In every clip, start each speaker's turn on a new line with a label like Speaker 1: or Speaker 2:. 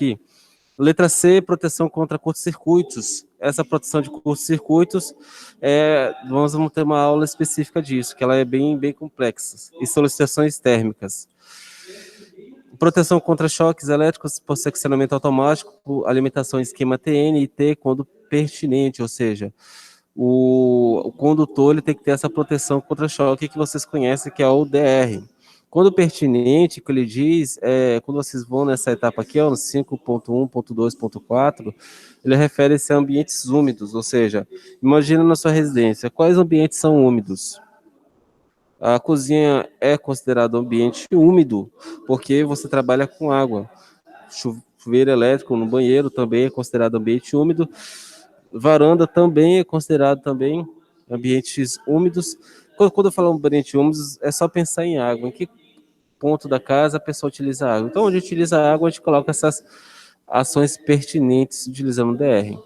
Speaker 1: aqui. Letra C, proteção contra curtos-circuitos. Essa proteção de curtos-circuitos, nós vamos ter uma aula específica disso, que ela é bem complexa. E solicitações térmicas. Proteção contra choques elétricos por seccionamento automático, alimentação em esquema TN e T quando pertinente, ou seja, o condutor ele tem que ter essa proteção contra choque que vocês conhecem, que é o DR. Quando pertinente, que ele diz, quando vocês vão nessa etapa aqui, no 5.1.2.4, ele refere-se a ambientes úmidos, ou seja, imagina na sua residência, quais ambientes são úmidos? A cozinha é considerada ambiente úmido, porque você trabalha com água. Chuveiro elétrico no banheiro também é considerado ambiente úmido. Varanda também é considerado também ambientes úmidos. Quando eu falo ambiente úmido, é só pensar em água. Em que ponto da casa a pessoa utiliza água? Então, onde utiliza água, a gente coloca essas ações pertinentes utilizando o DR.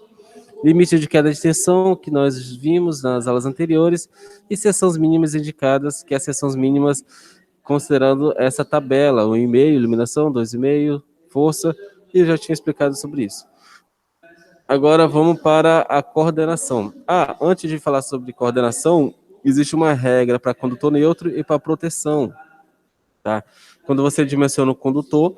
Speaker 1: Limite de queda de tensão, que nós vimos nas aulas anteriores, e seções mínimas indicadas, que é as seções mínimas considerando essa tabela, 1,5, iluminação, 2,5, força, e eu já tinha explicado sobre isso. Agora vamos para a coordenação. Antes de falar sobre coordenação, existe uma regra para condutor neutro e para proteção. Tá? Quando você dimensiona o condutor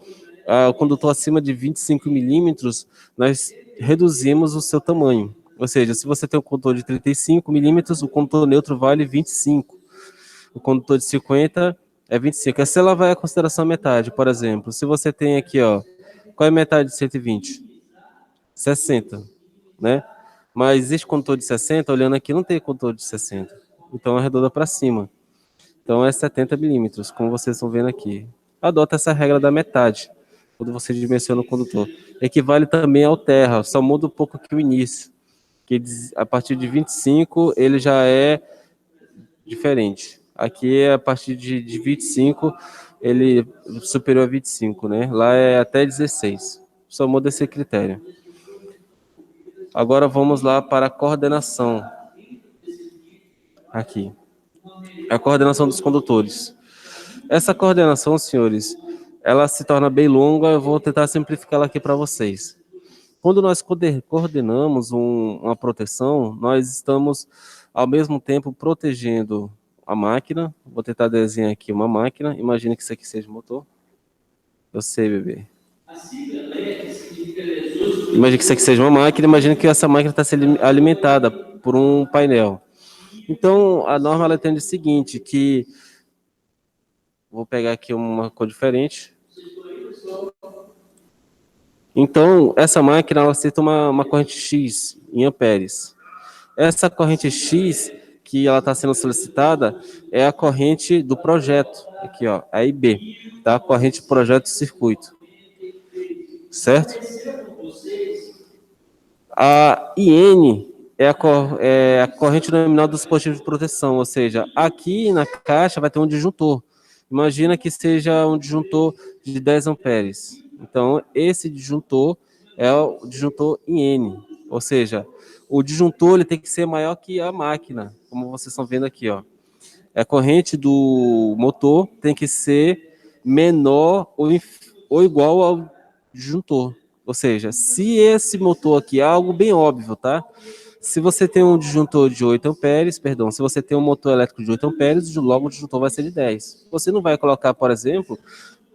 Speaker 1: acima de 25 milímetros, nós reduzimos o seu tamanho. Ou seja, se você tem um condutor de 35 milímetros, o condutor neutro vale 25. O condutor de 50 é 25. Essa ela vai à consideração metade, por exemplo. Se você tem aqui, qual é a metade de 120? 60, né? Mas existe condutor de 60, olhando aqui, não tem condutor de 60. Então, arredonda para cima. Então, é 70 milímetros, como vocês estão vendo aqui. Adota essa regra da metade, quando você dimensiona o condutor. Equivale também ao terra, só muda um pouco aqui o início. Que a partir de 25, ele já é diferente. Aqui, a partir de 25, ele é superior a 25, né? Lá é até 16. Só muda esse critério. Agora vamos lá para a coordenação. Aqui. A coordenação dos condutores. Essa coordenação, senhores, ela se torna bem longa, eu vou tentar simplificá-la aqui para vocês. Quando nós coordenamos uma proteção, nós estamos, ao mesmo tempo, protegendo a máquina. Vou tentar desenhar aqui uma máquina. Imagina que isso aqui seja o motor. Eu sei, bebê. Imagina que isso aqui seja uma máquina, imagina que essa máquina está sendo alimentada por um painel. Então, a norma ela entende o seguinte, que... Vou pegar aqui uma cor diferente. Então, essa máquina ela aceita uma corrente X em amperes. Essa corrente X que ela está sendo solicitada é a corrente do projeto, aqui a IB, tá? A corrente projeto circuito, certo? A IN é a corrente nominal do dispositivo de proteção, ou seja, aqui na caixa vai ter um disjuntor. Imagina que seja um disjuntor de 10 amperes. Então, esse disjuntor é o disjuntor IN, ou seja, o disjuntor ele tem que ser maior que a máquina, como vocês estão vendo aqui, A corrente do motor tem que ser menor ou igual ao disjuntor. Ou seja, se esse motor aqui é algo bem óbvio, tá? Se você tem um disjuntor de 8 amperes, se você tem um motor elétrico de 8 amperes, logo o disjuntor vai ser de 10. Você não vai colocar, por exemplo,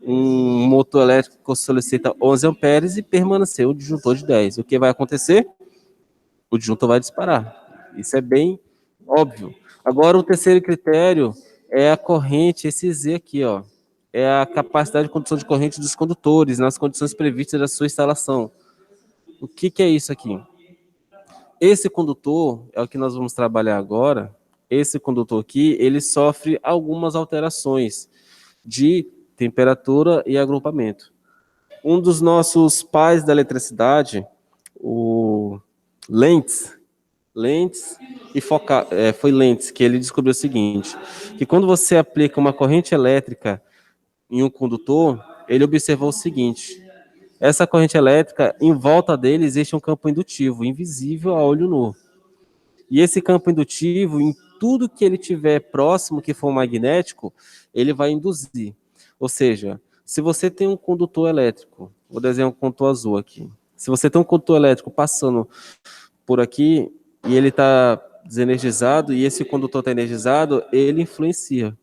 Speaker 1: um motor elétrico que solicita 11 amperes e permanecer o disjuntor de 10. O que vai acontecer? O disjuntor vai disparar. Isso é bem óbvio. Agora, o terceiro critério é a corrente, esse Z aqui, é a capacidade de condução de corrente dos condutores nas condições previstas da sua instalação. O que é isso aqui? Esse condutor, é o que nós vamos trabalhar agora, esse condutor aqui, ele sofre algumas alterações de temperatura e agrupamento. Um dos nossos pais da eletricidade, o Lentz e foi Lentz que ele descobriu o seguinte, que quando você aplica uma corrente elétrica em um condutor, ele observou o seguinte: essa corrente elétrica, em volta dele existe um campo indutivo, invisível a olho nu. E esse campo indutivo, em tudo que ele tiver próximo, que for magnético, ele vai induzir. Ou seja, se você tem um condutor elétrico, Vou desenhar um condutor azul aqui. Se você tem um condutor elétrico passando por aqui e ele está desenergizado e esse condutor está energizado, ele influencia,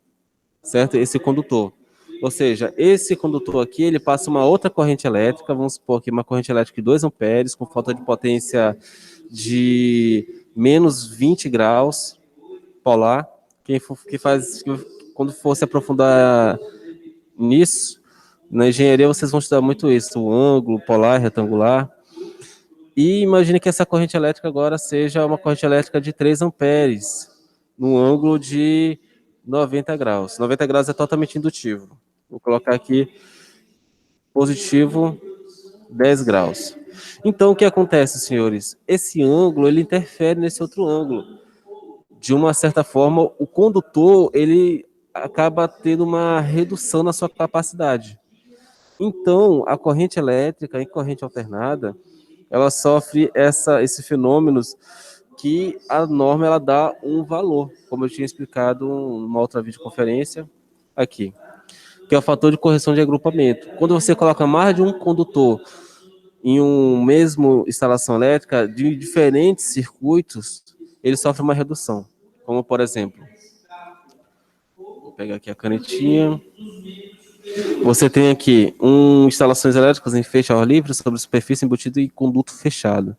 Speaker 1: certo? Esse condutor. Ou seja, esse condutor aqui, ele passa uma outra corrente elétrica, vamos supor aqui uma corrente elétrica de 2 amperes, com falta de potência de menos 20 graus polar. Quando for se aprofundar nisso, na engenharia vocês vão estudar muito isso, o ângulo polar, retangular. E imagine que essa corrente elétrica agora seja uma corrente elétrica de 3 amperes, num ângulo de 90 graus. 90 graus é totalmente indutivo. Vou colocar aqui positivo 10 graus. Então, o que acontece, senhores? Esse ângulo, ele interfere nesse outro ângulo. De uma certa forma, o condutor, ele acaba tendo uma redução na sua capacidade. Então, a corrente elétrica em corrente alternada, ela sofre esses fenômenos que a norma ela dá um valor, como eu tinha explicado numa outra videoconferência aqui, que é o fator de correção de agrupamento. Quando você coloca mais de um condutor em um mesmo instalação elétrica de diferentes circuitos, ele sofre uma redução. Como, por exemplo, vou pegar aqui a canetinha. Você tem aqui instalações elétricas em feixe ao ar livre sobre superfície embutida e conduto fechado.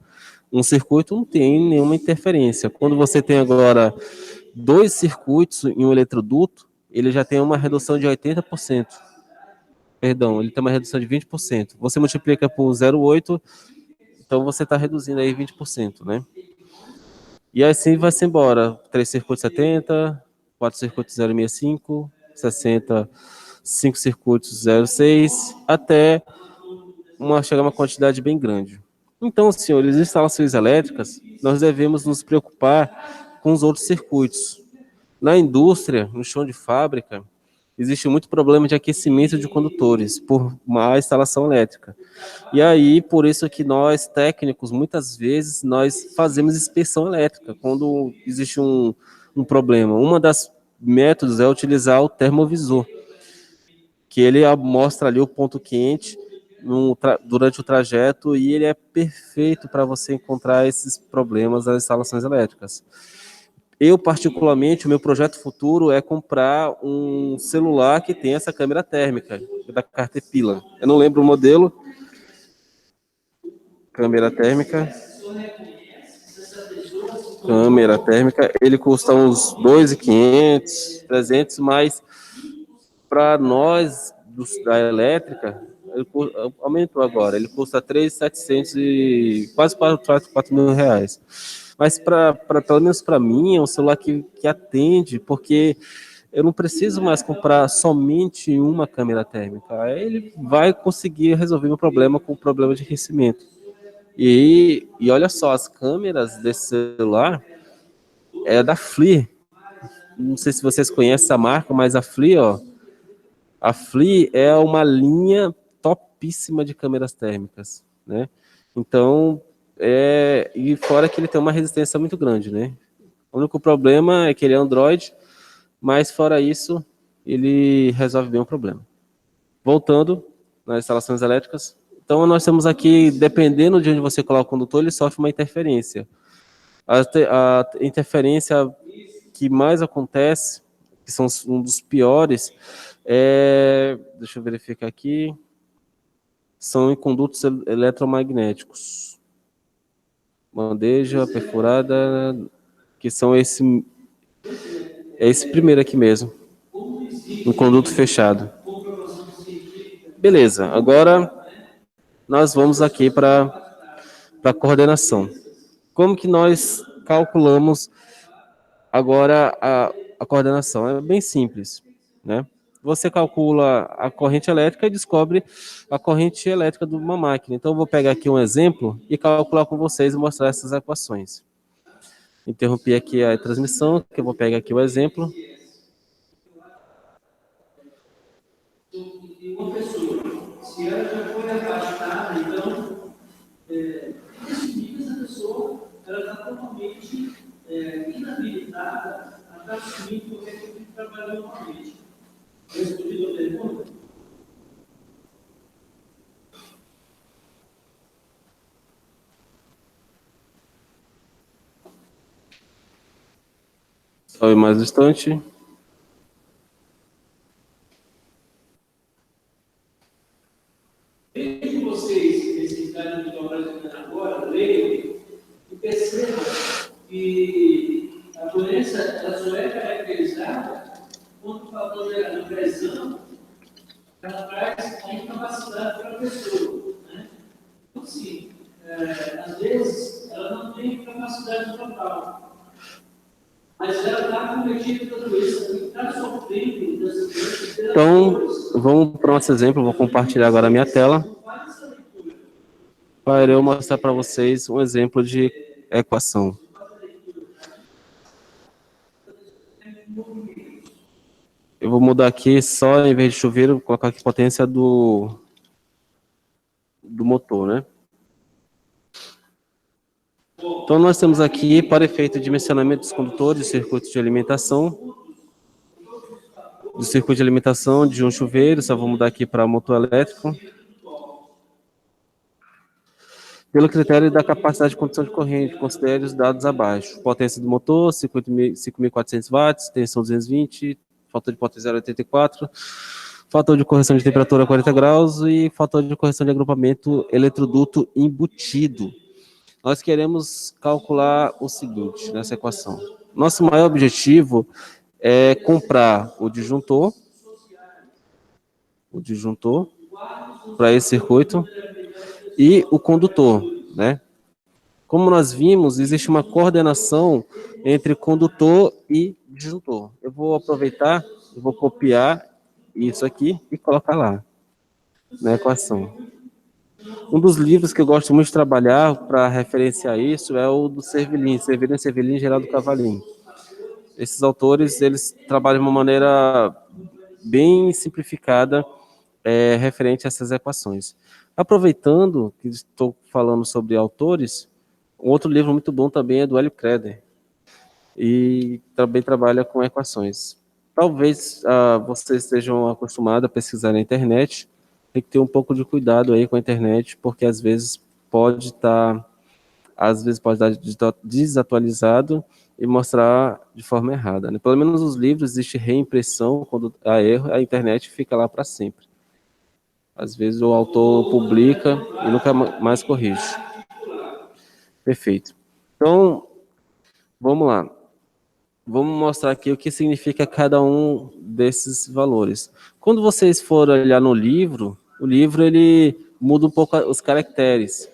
Speaker 1: Um circuito não tem nenhuma interferência. Quando você tem agora 2 circuitos em um eletroduto, ele já tem uma redução de 80%. Perdão, ele tem uma redução de 20%. Você multiplica por 0,8, então você está reduzindo aí 20%, né? E assim vai-se embora. 3 circuitos 70, 4 circuitos 0,65, 60, 5 circuitos 0,6, até chegar a uma quantidade bem grande. Então, senhores, instalações elétricas, nós devemos nos preocupar com os outros circuitos. Na indústria, no chão de fábrica, existe muito problema de aquecimento de condutores por má instalação elétrica. E aí, por isso que nós, técnicos, muitas vezes, nós fazemos inspeção elétrica quando existe um problema. Uma das métodos é utilizar o termovisor, que ele mostra ali o ponto quente durante o trajeto e ele é perfeito para você encontrar esses problemas das instalações elétricas. Eu, particularmente, o meu projeto futuro é comprar um celular que tem essa câmera térmica, da Caterpillar. Eu não lembro o modelo. Câmera térmica. Câmera térmica. Ele custa uns 2.500, 300, mas para nós da elétrica, ele aumentou agora. Ele custa 3.700 e quase 4 mil reais. Mas pelo menos para mim, é um celular que atende, porque eu não preciso mais comprar somente uma câmera térmica. Aí ele vai conseguir resolver meu problema com o problema de aquecimento. E olha só, as câmeras desse celular é da FLIR. Não sei se vocês conhecem essa marca, mas a FLIR é uma linha topíssima de câmeras térmicas, né? Então, e fora que ele tem uma resistência muito grande, né? O único problema é que ele é Android, mas fora isso, ele resolve bem o problema. Voltando nas instalações elétricas, então nós temos aqui, dependendo de onde você coloca o condutor, ele sofre uma interferência. A interferência que mais acontece, que são um dos piores, deixa eu verificar aqui, são em condutos eletromagnéticos. Bandeja perfurada, que são esse primeiro aqui mesmo, um conduto fechado. Beleza, agora nós vamos aqui para a coordenação. Como que nós calculamos agora a coordenação? É bem simples, né? Você calcula a corrente elétrica e descobre a corrente elétrica de uma máquina. Então, eu vou pegar aqui um exemplo e calcular com vocês e mostrar essas equações. Interrompi aqui a transmissão, que eu vou pegar aqui o exemplo. Uma pessoa, se ela já foi afastada, então, significa essa pessoa ela está totalmente inabilitada a estar assumindo qualquer tipo de trabalho novamente. Respondido a pergunta? Sobe mais distante.
Speaker 2: Que vocês, esse caso que estão apresentando agora, leiam e percebam que a doença ela só é caracterizada quando o fator gerador presão ela traz a incapacidade para a pessoa. Né? Então, assim, às vezes, ela não tem capacidade total, mas ela está cometida da doença, está sofrendo dessa doença.
Speaker 1: Então, vamos para o nosso exemplo. Vou compartilhar agora a minha tela para eu mostrar para vocês um exemplo de equação. Eu vou mudar aqui só, em vez de chuveiro, vou colocar aqui potência do motor, né? Então, nós temos aqui, para efeito de dimensionamento dos condutores, circuitos de alimentação, do circuito de alimentação de um chuveiro, só vou mudar aqui para motor elétrico. Pelo critério da capacidade de condução de corrente, considere os dados abaixo. Potência do motor, 5.400 watts, tensão 220, fator de potência 0,84, fator de correção de temperatura 40 graus e fator de correção de agrupamento eletroduto embutido. Nós queremos calcular o seguinte nessa equação. Nosso maior objetivo é comprar o disjuntor para esse circuito e o condutor, né? Como nós vimos, existe uma coordenação entre condutor e disjuntor. Eu vou aproveitar, eu vou copiar isso aqui e colocar lá na equação. Um dos livros que eu gosto muito de trabalhar para referenciar isso é o do Cervellin, Cervellin, Geraldo Cavallin. Esses autores, eles trabalham de uma maneira bem simplificada referente a essas equações. Aproveitando que estou falando sobre autores, um outro livro muito bom também é do Hélio Creder, e também trabalha com equações. Talvez vocês estejam acostumados a pesquisar na internet, tem que ter um pouco de cuidado aí com a internet, porque às vezes pode estar desatualizado e mostrar de forma errada. Né? Pelo menos nos livros existe reimpressão, quando há erro, a internet fica lá para sempre. Às vezes o autor publica e nunca mais corrige. Perfeito. Então, vamos lá. Vamos mostrar aqui o que significa cada um desses valores. Quando vocês forem olhar no livro, o livro ele muda um pouco os caracteres.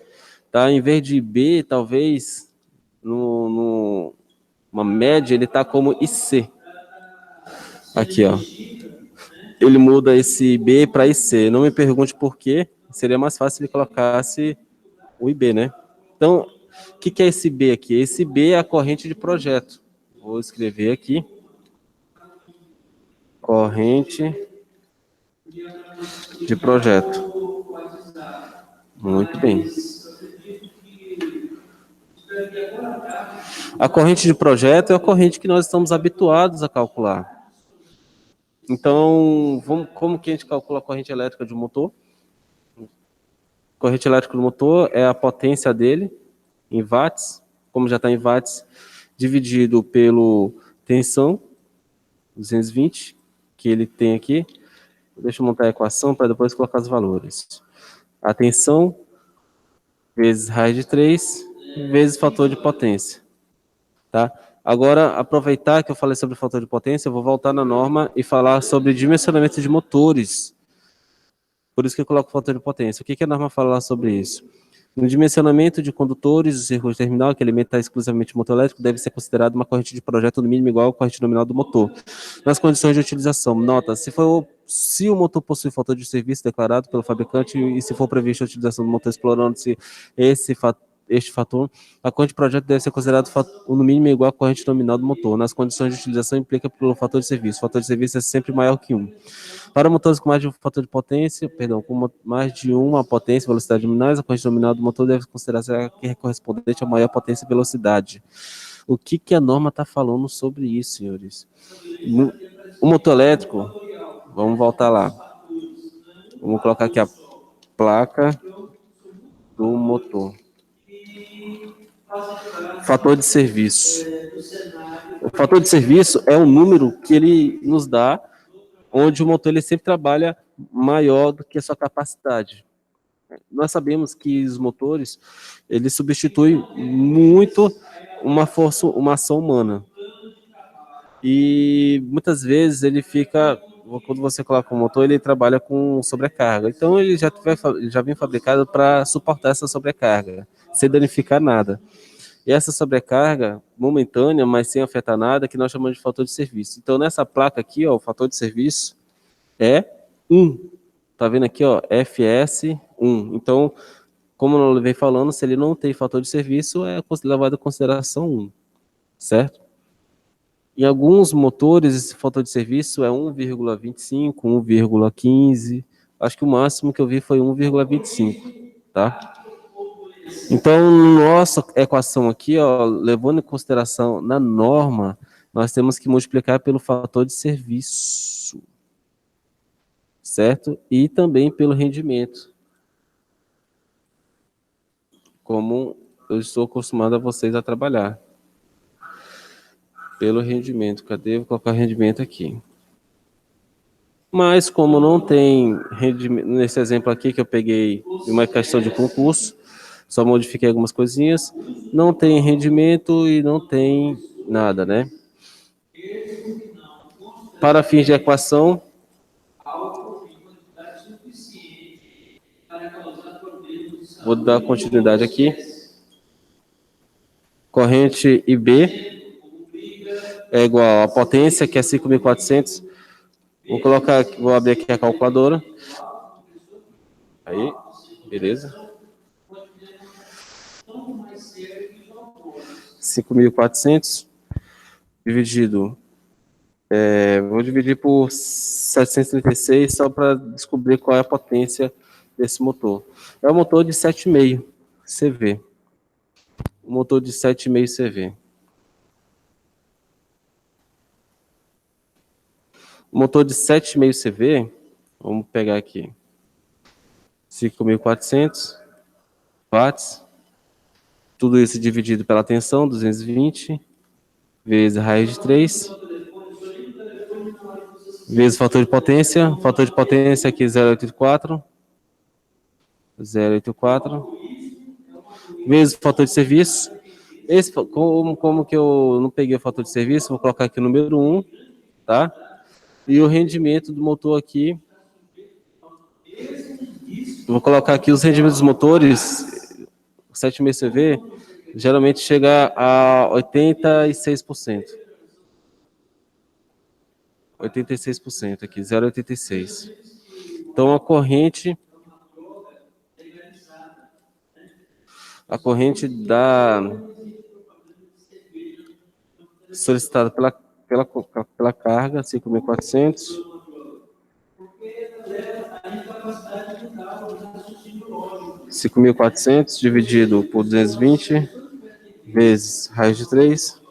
Speaker 1: Tá? Em vez de B, talvez, uma média, ele está como IC. Aqui, ó. Ele muda esse B para IC. Não me pergunte por quê. Seria mais fácil se ele colocasse o IB, né? Então, o que é esse B aqui? Esse B é a corrente de projeto. Vou escrever aqui. Corrente de projeto. Muito bem. A corrente de projeto é a corrente que nós estamos habituados a calcular. Então, como que a gente calcula a corrente elétrica de um motor? A corrente elétrica do motor é a potência dele, em watts, como já está em watts, dividido pelo tensão, 220, que ele tem aqui. Deixa eu montar a equação para depois colocar os valores. A tensão vezes raiz de 3 vezes fator de potência. Tá? Agora, aproveitar que eu falei sobre fator de potência, eu vou voltar na norma e falar sobre dimensionamento de motores. Por isso que eu coloco fator de potência. O que a norma fala sobre isso? No dimensionamento de condutores do circuito terminal, que alimenta exclusivamente o motor elétrico, deve ser considerado uma corrente de projeto no mínimo igual à corrente nominal do motor. Nas condições de utilização, nota, se o motor possui fator de serviço declarado pelo fabricante e se for prevista a utilização do motor explorando-se este fator, a corrente de projeto deve ser considerada no mínimo igual à corrente nominal do motor. Nas condições de utilização, implica pelo fator de serviço. O fator de serviço é sempre maior que 1. Para motores com mais de um fator de potência, com mais de uma potência e velocidade nominais, a corrente nominal do motor deve considerar a correspondente a maior potência e velocidade. O que a norma está falando sobre isso, senhores? O motor elétrico, vamos voltar lá. Vamos colocar aqui a placa do motor. Fator de serviço. O fator de serviço é um número que ele nos dá, onde o motor ele sempre trabalha maior do que a sua capacidade. Nós sabemos que os motores, eles substituem muito uma força, uma ação humana. E muitas vezes ele fica, quando você coloca o motor, ele trabalha com sobrecarga. Então ele já vem fabricado para suportar essa sobrecarga, sem danificar nada. E essa sobrecarga momentânea, mas sem afetar nada, que nós chamamos de fator de serviço. Então nessa placa aqui, ó, o fator de serviço é 1. Tá vendo aqui, ó, FS1. Então, como eu vem falando, se ele não tem fator de serviço, é levado em consideração 1, certo? Em alguns motores, esse fator de serviço é 1,25, 1,15. Acho que o máximo que eu vi foi 1,25, tá? Então, nossa equação aqui, ó, levando em consideração na norma, nós temos que multiplicar pelo fator de serviço, certo? E também pelo rendimento, como eu estou acostumado a vocês a trabalhar. Pelo rendimento, cadê? Vou colocar rendimento aqui. Mas como não tem rendimento, nesse exemplo aqui que eu peguei de uma questão de concurso, só modifiquei algumas coisinhas, não tem rendimento e não tem nada, né? Para fins de equação, vou dar continuidade aqui. Corrente IB é igual a potência, que é 5.400. Vou abrir aqui a calculadora. Aí, beleza. 5.400 dividido, vou dividir por 736 só para descobrir qual é a potência desse motor. É um motor de 7,5 CV. Um motor de 7,5 CV. O motor de 7,5 CV, vamos pegar aqui, 5.400 watts, tudo isso dividido pela tensão, 220, vezes raiz de 3, vezes fator de potência aqui 0,84, vezes o fator de serviço. Esse, como que eu não peguei o fator de serviço, vou colocar aqui o número 1, tá? E o rendimento do motor aqui, vou colocar aqui os rendimentos dos motores, 7,5 CV, geralmente chega a 86%. 86% aqui, 0,86. Então a corrente da solicitada pela carga, 5.400. Dividido por 220 vezes raiz de 3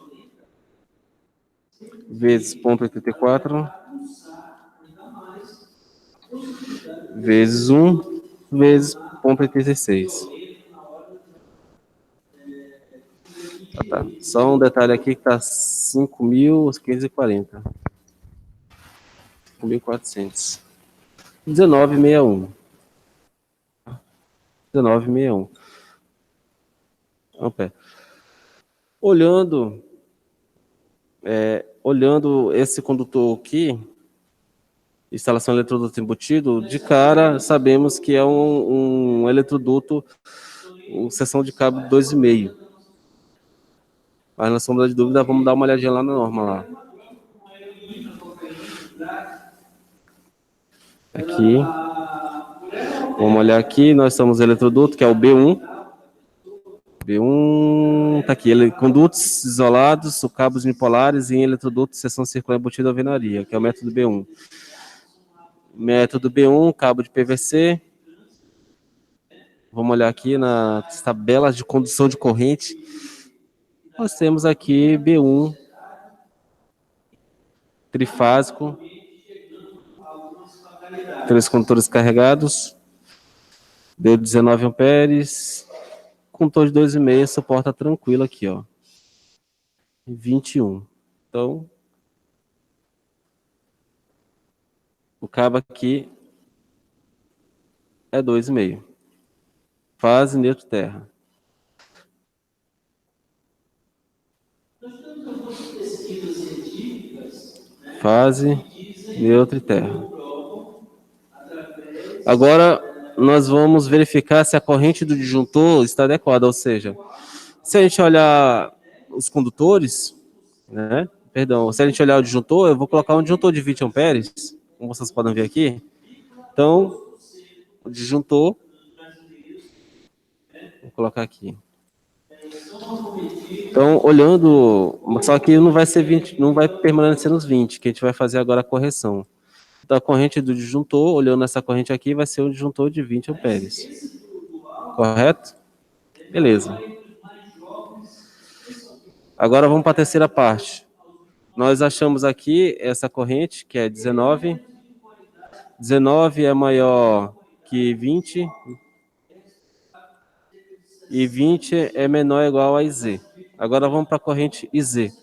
Speaker 1: vezes 0,84 vezes 1 vezes 0,86. Tá. Só um detalhe aqui que tá 5.540. 5.400. 19,61. 19,61. Ampere. Olhando esse condutor aqui, instalação de eletroduto embutido, de cara sabemos que é um eletroduto, seção de cabo 2,5. Mas na sombra de dúvida, vamos dar uma olhadinha lá na norma lá. Aqui. Vamos olhar aqui, nós estamos no eletroduto, que é o B1. B1, tá aqui, condutos isolados, cabos unipolares em eletroduto, seção circular embutida alvenaria, que é o método B1. Método B1, cabo de PVC. Vamos olhar aqui nas tabelas de condução de corrente. Nós temos aqui B1, trifásico, 3 condutores carregados, deu 19 amperes, condutor de 2,5, suporta tranquilo aqui, ó, 21. Então, o cabo aqui é 2,5. Fase, neutro, terra. Fase, neutro e terra. Agora, nós vamos verificar se a corrente do disjuntor está adequada, ou seja, se a gente olhar os condutores, né? Perdão, se a gente olhar o disjuntor, eu vou colocar um disjuntor de 20 amperes, como vocês podem ver aqui. Então, o disjuntor, vou colocar aqui. Então, olhando, só que não vai ser 20, não vai permanecer nos 20, que a gente vai fazer agora a correção. Então, a corrente do disjuntor, olhando essa corrente aqui, vai ser um disjuntor de 20 amperes. Correto? Beleza. Agora vamos para a terceira parte. Nós achamos aqui essa corrente, que é 19. 19 é maior que 20. E 20 é menor ou igual a IZ. Agora vamos para a corrente IZ.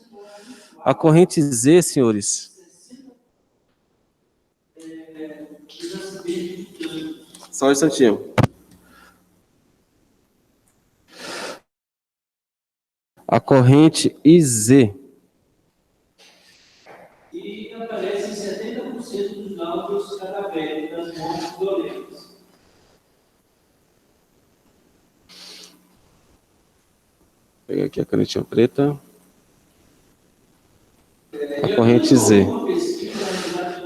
Speaker 1: A corrente Z, senhores, só um instantinho. A corrente IZ.
Speaker 2: E aparece em 70% dos áudios cadavéricos das mãos violentas.
Speaker 1: Vou pegar aqui a canetinha preta. A corrente Z.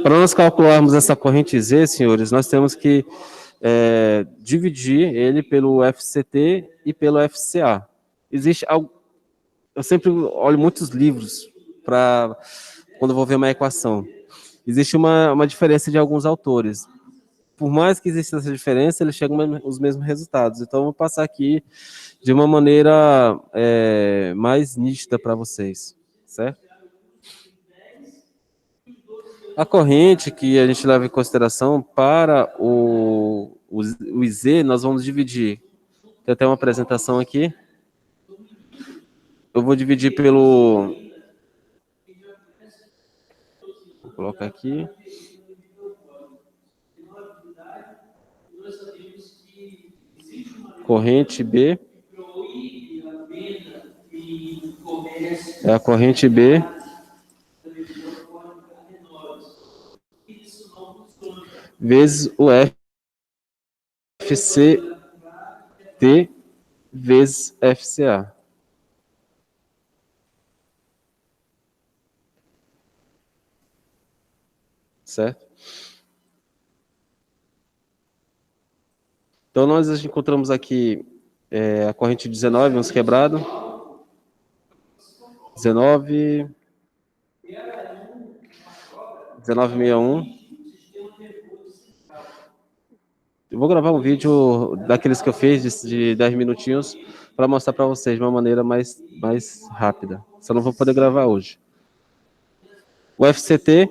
Speaker 1: Para nós calcularmos essa corrente Z, senhores, nós temos que dividir ele pelo FCT e pelo FCA. Existe algo. Eu sempre olho muitos livros para quando eu vou ver uma equação. Existe uma diferença de alguns autores. Por mais que exista essa diferença, eles chegam aos mesmos resultados. Então, eu vou passar aqui de uma maneira mais nítida para vocês, certo? A corrente que a gente leva em consideração para o IZ, nós vamos dividir. Tem até uma apresentação aqui. Eu vou dividir pelo... Vou colocar aqui. Corrente B. É a corrente B. Vezes o FCT vezes FCA. Certo? Então, nós encontramos aqui a corrente 19, vamos quebrado. 1961. Eu vou gravar um vídeo daqueles que eu fiz de 10 minutinhos para mostrar para vocês de uma maneira mais rápida. Só não vou poder gravar hoje. O FCT,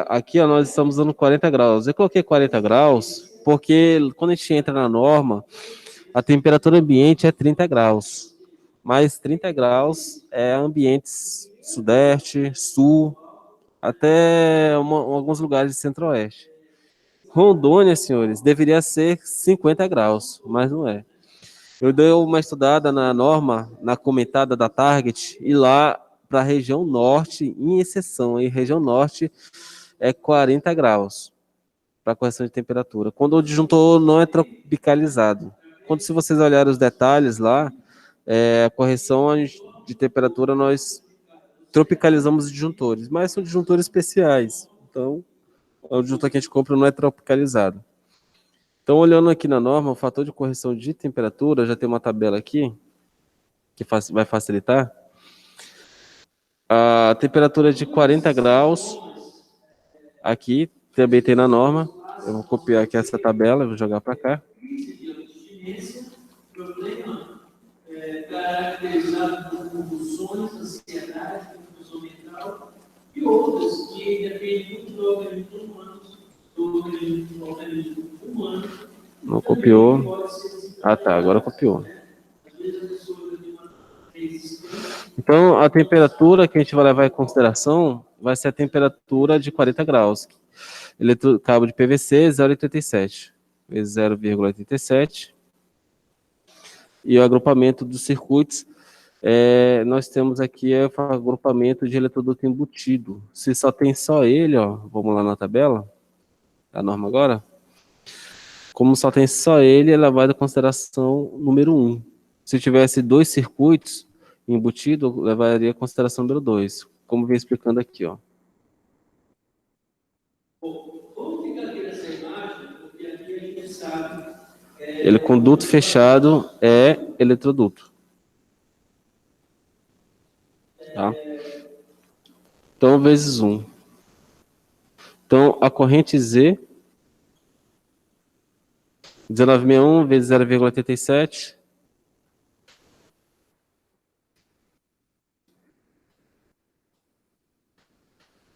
Speaker 1: aqui ó, nós estamos dando 40 graus. Eu coloquei 40 graus porque quando a gente entra na norma, a temperatura ambiente é 30 graus. Mas 30 graus é ambientes sudeste, sul, até alguns lugares de centro-oeste. Rondônia, senhores, deveria ser 50 graus, mas não é. Eu dei uma estudada na norma, na comentada da Target, e lá para a região norte, em exceção, em região norte, é 40 graus para correção de temperatura. Quando o disjuntor não é tropicalizado. Quando, se vocês olharem os detalhes lá, a correção de temperatura, nós tropicalizamos os disjuntores, mas são disjuntores especiais. Então, o disjuntor que a gente compra não é tropicalizado. Então, olhando aqui na norma, o fator de correção de temperatura, já tem uma tabela aqui, que vai facilitar. A temperatura de 40 graus, aqui, também tem na norma. Eu vou copiar aqui essa tabela, vou jogar para cá.
Speaker 2: Problema caracterizado por convulsões, ansiedade, confusão mental e outras que dependem muito do organismo humano.
Speaker 1: Não copiou. Ah, tá, agora copiou.
Speaker 2: Às vezes a pessoa tem uma resistência
Speaker 1: Então, a temperatura que a gente vai levar em consideração vai ser a temperatura de 40 graus. Cabo de PVC 0,87 vezes 0,87. E o agrupamento dos circuitos, nós temos aqui o agrupamento de eletroduto embutido. Se só tem só ele, ó, vamos lá na tabela, a norma agora. Como só tem só ele, ela vai da consideração número 1. Se tivesse 2 circuitos embutidos, levaria a consideração número 2. Como vem explicando aqui, ó.
Speaker 2: Vamos ficar aqui nessa imagem, porque aqui a gente sabe.
Speaker 1: Ele conduto fechado é eletroduto. Tá? Então, vezes 1. Então, a corrente Z, 1961 vezes 0,87.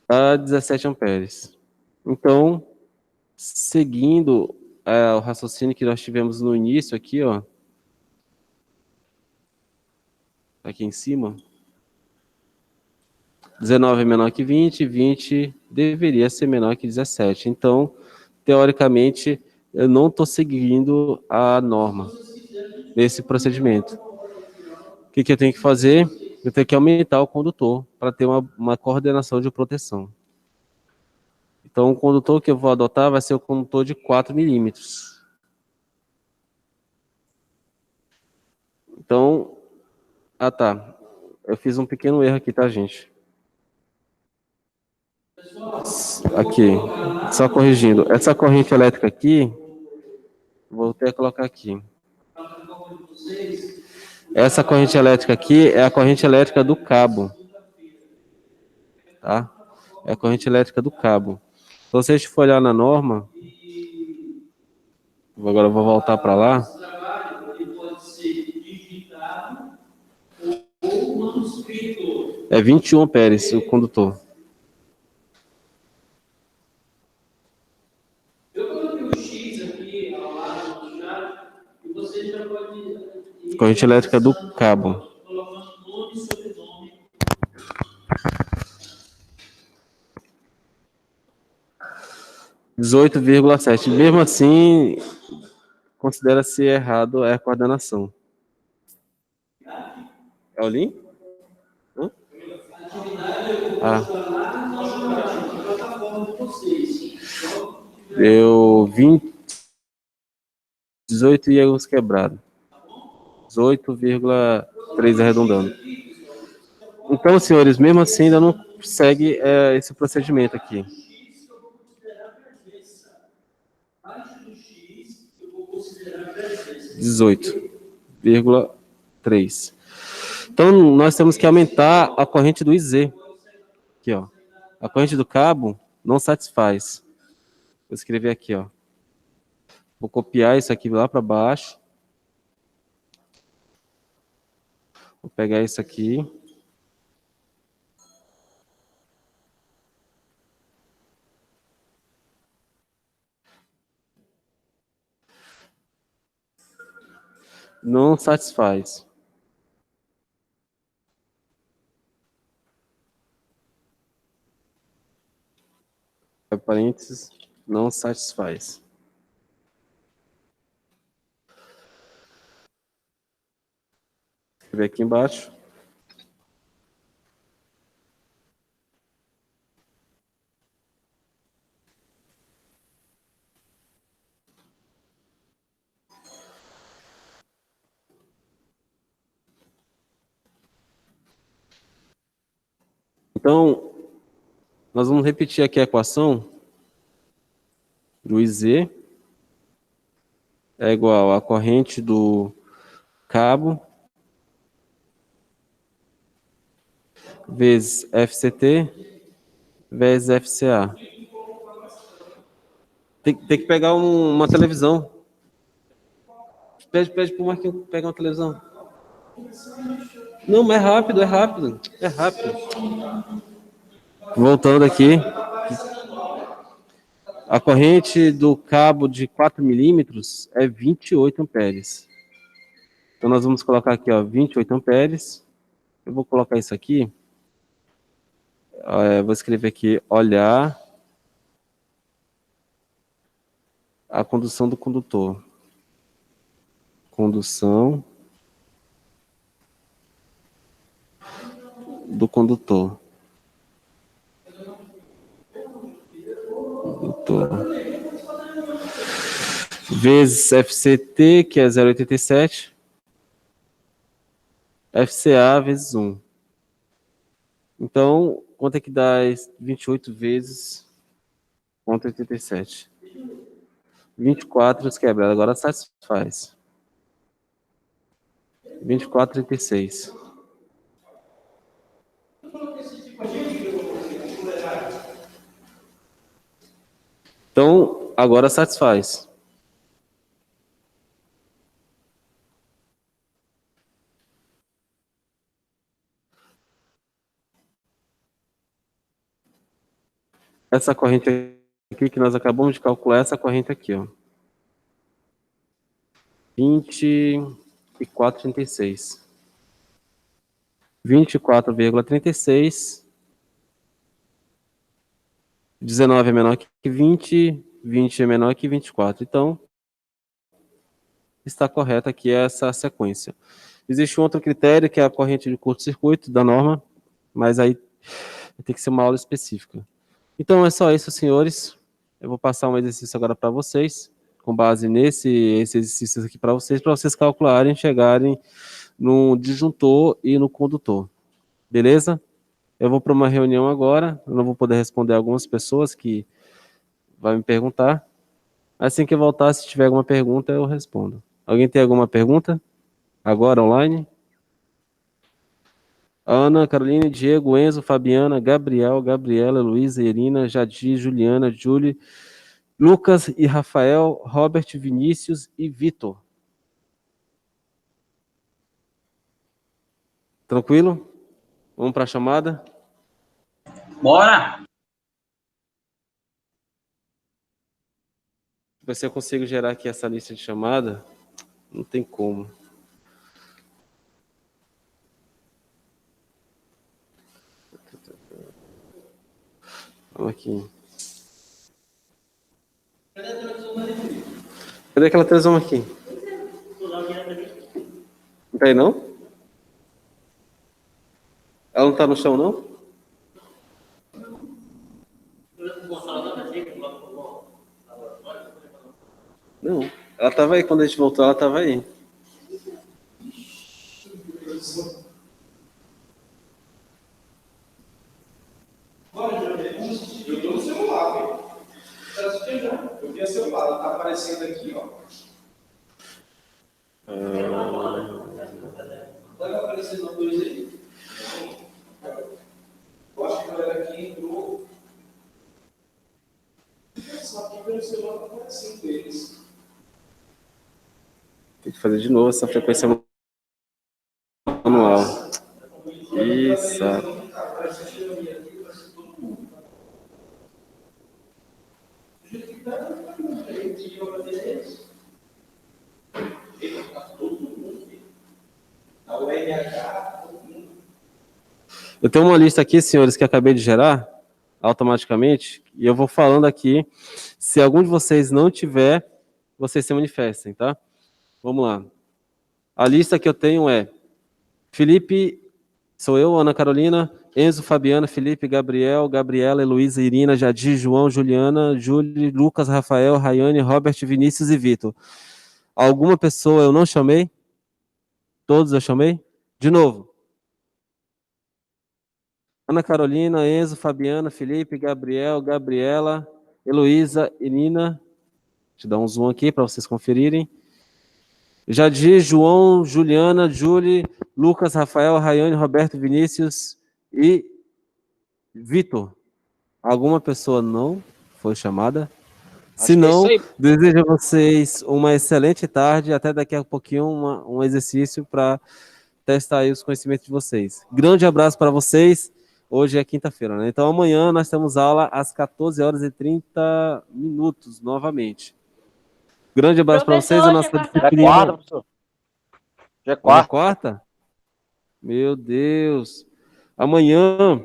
Speaker 1: A 17 amperes. Então, seguindo o raciocínio que nós tivemos no início aqui, ó, aqui em cima, 19 é menor que 20, 20 deveria ser menor que 17. Então, teoricamente, eu não estou seguindo a norma nesse procedimento. O que eu tenho que fazer? Eu tenho que aumentar o condutor para ter uma coordenação de proteção. Então, o condutor que eu vou adotar vai ser o condutor de 4 milímetros. Então, tá. Eu fiz um pequeno erro aqui, tá, gente? Aqui, só corrigindo. Essa corrente elétrica aqui, vou até colocar aqui. Essa corrente elétrica aqui é a corrente elétrica do cabo. Tá? É a corrente elétrica do cabo. Então, se a gente for olhar na norma, agora eu vou voltar para lá. É 21 amperes o condutor.
Speaker 2: Eu coloquei o X aqui ao lado do chat e você já pode.
Speaker 1: Corrente elétrica do cabo.
Speaker 2: Colocando nome e sobrenome.
Speaker 1: 18,7. Mesmo assim, considera-se errado a coordenação. É o link? Deu 18 e alguns quebrados. 18,3 arredondando. Então, senhores, mesmo assim ainda não segue esse procedimento aqui. 18,3. Então, nós temos que aumentar a corrente do IZ. Aqui, ó. A corrente do cabo não satisfaz. Vou escrever aqui, ó. Vou copiar isso aqui lá para baixo. Vou pegar isso aqui. Não satisfaz. Parênteses, não satisfaz. Vou escrever aqui embaixo. Então, nós vamos repetir aqui a equação do IZ é igual à corrente do cabo vezes FCT vezes FCA. Tem que pegar uma televisão. Pede para o Marquinhos pegar uma televisão. Não, mas é rápido, é rápido. É rápido. Voltando aqui. A corrente do cabo de 4 milímetros é 28 amperes. Então, nós vamos colocar aqui, ó, 28 amperes. Eu vou colocar isso aqui. Vou escrever aqui, olhar a condução do condutor. Condução do condutor. Vezes FCT, que é 0,87. FCA vezes 1. Então, quanto é que dá 28 vezes 0,87? 24 quebrado. Agora satisfaz. 24,36. Então, agora satisfaz. Essa corrente aqui que nós acabamos de calcular, essa corrente aqui, ó. 24,36. 24,36. 19 é menor que 20. 20 é menor que 24. Então, está correta aqui essa sequência. Existe um outro critério, que é a corrente de curto-circuito da norma, mas aí tem que ser uma aula específica. Então, é só isso, senhores. Eu vou passar um exercício agora para vocês, com base nesse exercício aqui para vocês calcularem, chegarem no disjuntor e no condutor. Beleza? Eu vou para uma reunião agora, eu não vou poder responder algumas pessoas que vão me perguntar. Assim que eu voltar, se tiver alguma pergunta, eu respondo. Alguém tem alguma pergunta? Agora, online? Ana, Caroline, Diego, Enzo, Fabiana, Gabriel, Gabriela, Luísa, Irina, Jadir, Juliana, Julie, Lucas e Rafael, Robert, Vinícius e Vitor. Tranquilo? Vamos para a chamada?
Speaker 3: Bora!
Speaker 1: Ver se eu consigo gerar aqui essa lista de chamada. Não tem como. Vamos aqui. Cadê aquela televisão aqui? Não tá aí, não? Ela não tá no chão, não? Não. Ela tava aí. Quando a gente voltou, ela tava aí.
Speaker 4: Eu tô no celular, velho. Eu vi a celular, ela tá aparecendo aqui, ó. Vai aparecer uma coisa aí? Eu acho que a galera aqui entrou. Só que pelo celular tá aparecendo eles.
Speaker 1: Tem que fazer de novo essa frequência manual. Isso. Eu tenho uma lista aqui, senhores, que acabei de gerar automaticamente, e eu vou falando aqui. Se algum de vocês não tiver, vocês se manifestem, tá? Vamos lá. A lista que eu tenho é Felipe, sou eu, Ana Carolina, Enzo, Fabiana, Felipe, Gabriel, Gabriela, Heloísa, Irina, Jadir, João, Juliana, Júlio, Lucas, Rafael, Rayane, Robert, Vinícius e Vitor. Alguma pessoa eu não chamei? Todos eu chamei? De novo. Ana Carolina, Enzo, Fabiana, Felipe, Gabriel, Gabriela, Heloísa, Irina. Deixa eu dar um zoom aqui para vocês conferirem. Jadir, João, Juliana, Júlia, Lucas, Rafael, Rayane, Roberto, Vinícius e Vitor. Alguma pessoa não foi chamada? Se não, desejo a vocês uma excelente tarde. Até daqui a pouquinho um exercício para testar aí os conhecimentos de vocês. Grande abraço para vocês. Hoje é quinta-feira, né? Então amanhã nós temos aula às 14 horas e 30 minutos, novamente. Grande abraço para vocês. A nossa disciplina...
Speaker 3: Já é quarta, professor. Já é quarta.
Speaker 1: Quarta? Meu Deus. Amanhã,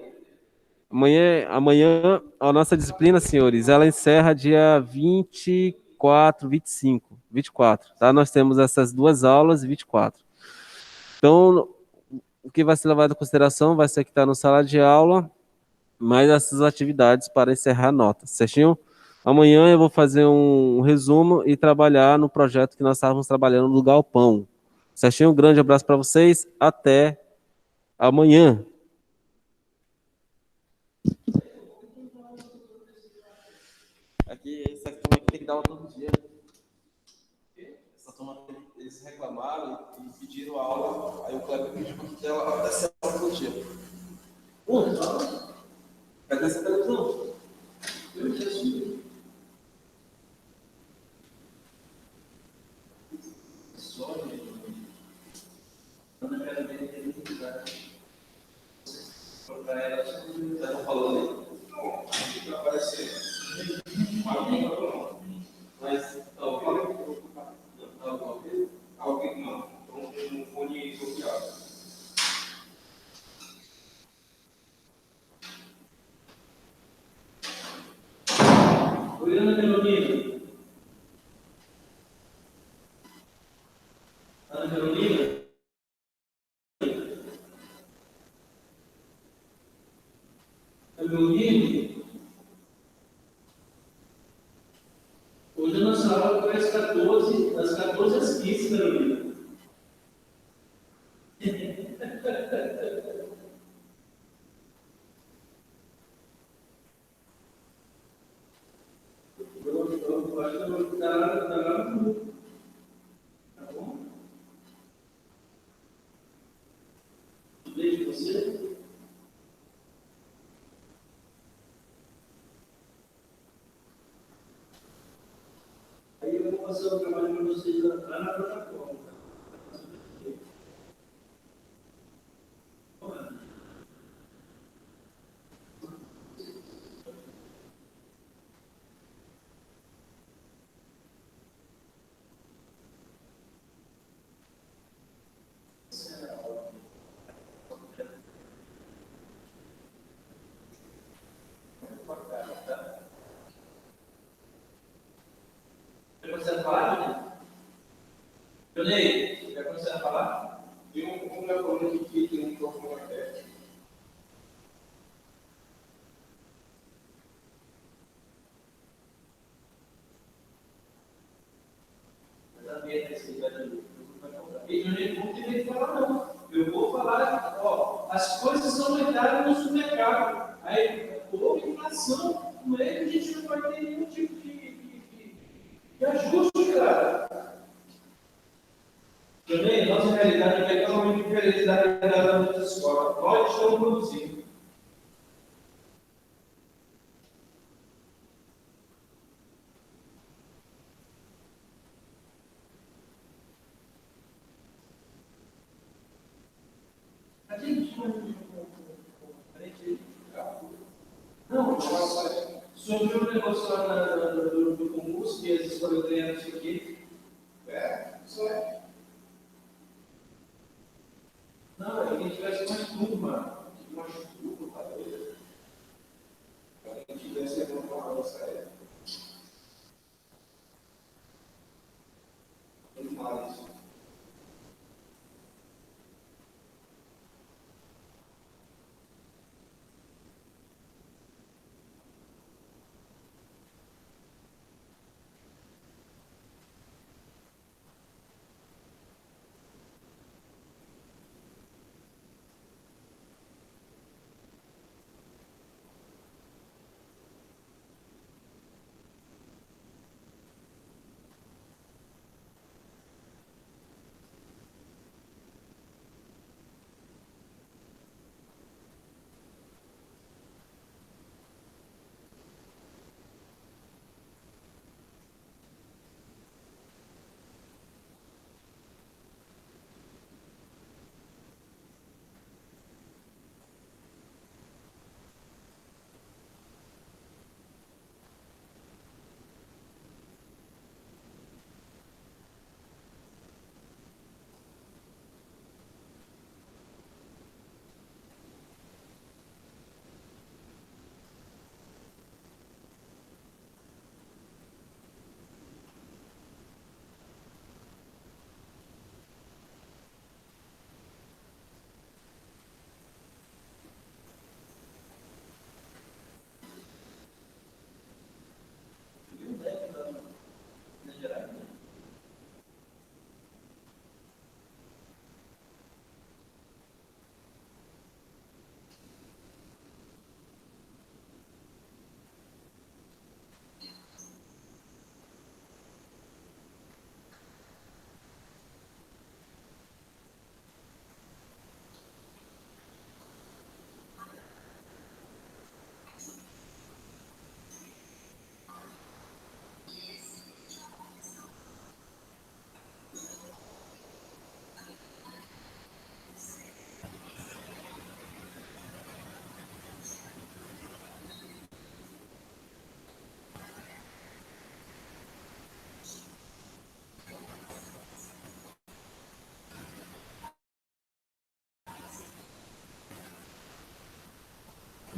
Speaker 1: amanhã, a nossa disciplina, senhores, ela encerra dia 24, 25, 24, tá? Nós temos essas duas aulas, 24. Então, o que vai ser levado em consideração vai ser que está no sala de aula, mais essas atividades para encerrar a nota, certinho? Amanhã eu vou fazer um resumo e trabalhar no projeto que nós estávamos trabalhando no Galpão. Certinho? Um grande abraço para vocês. Até amanhã. Aqui, essa turma aqui tem que dar aula todo dia. Essa turma, eles reclamaram e pediram aula. Aí o Kleber pediu para que ela até aula todo dia. Cadê essa televisão? Eu disse. Só para ela, estão falando aí. Não, fica aparecendo. Mas alguém não. Um fone bloqueado.
Speaker 2: Oi, Ana Carolina. Ana Carolina? Tá me ouvindo? Hoje a nossa aula foi às 14, das 14 às 15, Carolina. Eu acho que eu vou dar lá no grupo. Tá bom? Beijo pra você. Aí eu vou passar o trabalho para vocês lá na plataforma. Vai começar a falar, né? Jonei, vai começar a falar?
Speaker 4: Tem um microfone aqui que tem um microfone aberto.
Speaker 2: E Jonei não tem que falar, não. Eu vou falar, ó, as coisas são aumentadas no supermercado. Aí, houve inflação. Não é que a gente não vai ter nenhum tipo de ajuste, cara. Também, a nossa realidade é totalmente diferente da realidade da nossa escola. Nós estamos produzindo. A gente não, sobre o negócio lá do concurso, que as escolas ganham isso aqui.
Speaker 4: Isso é.
Speaker 2: Não, é que a gente tivesse mais turma.
Speaker 4: Mais tudo, tá doido? Se alguém tivesse uma nossa época. Muito mal isso.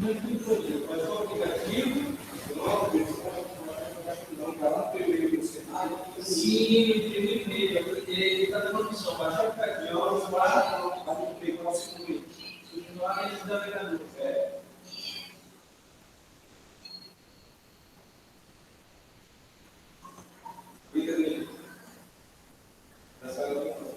Speaker 4: Mas o aplicativo, não está lá primeiro no cenário.
Speaker 2: Sim, primeiro, ele está dando opção, baixar o aplicativo, continuar,
Speaker 4: Pegar o segundo.
Speaker 2: continuar esse navegador.
Speaker 4: Clica nele. Nessa hora.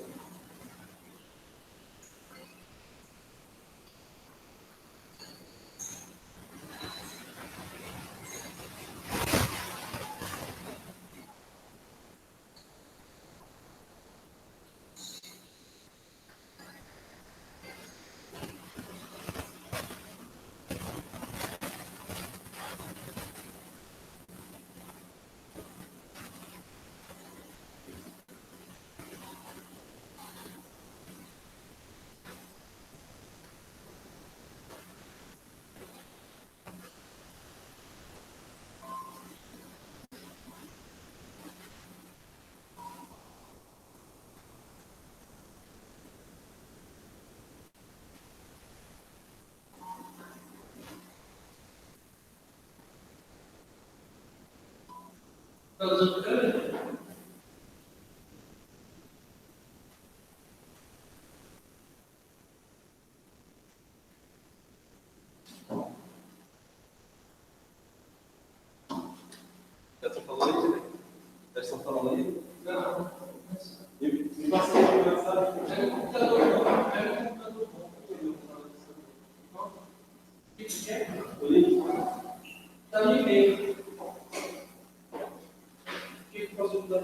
Speaker 2: Está usando câmera?
Speaker 4: Já estão falando aí, né? Já estão falando aí?
Speaker 2: Não.
Speaker 4: Me passa aí o WhatsApp.
Speaker 2: Pega o computador, não. Pega o computador. O que você quer?
Speaker 4: O link?
Speaker 2: Está no e-mail.
Speaker 4: O que eu posso mudar?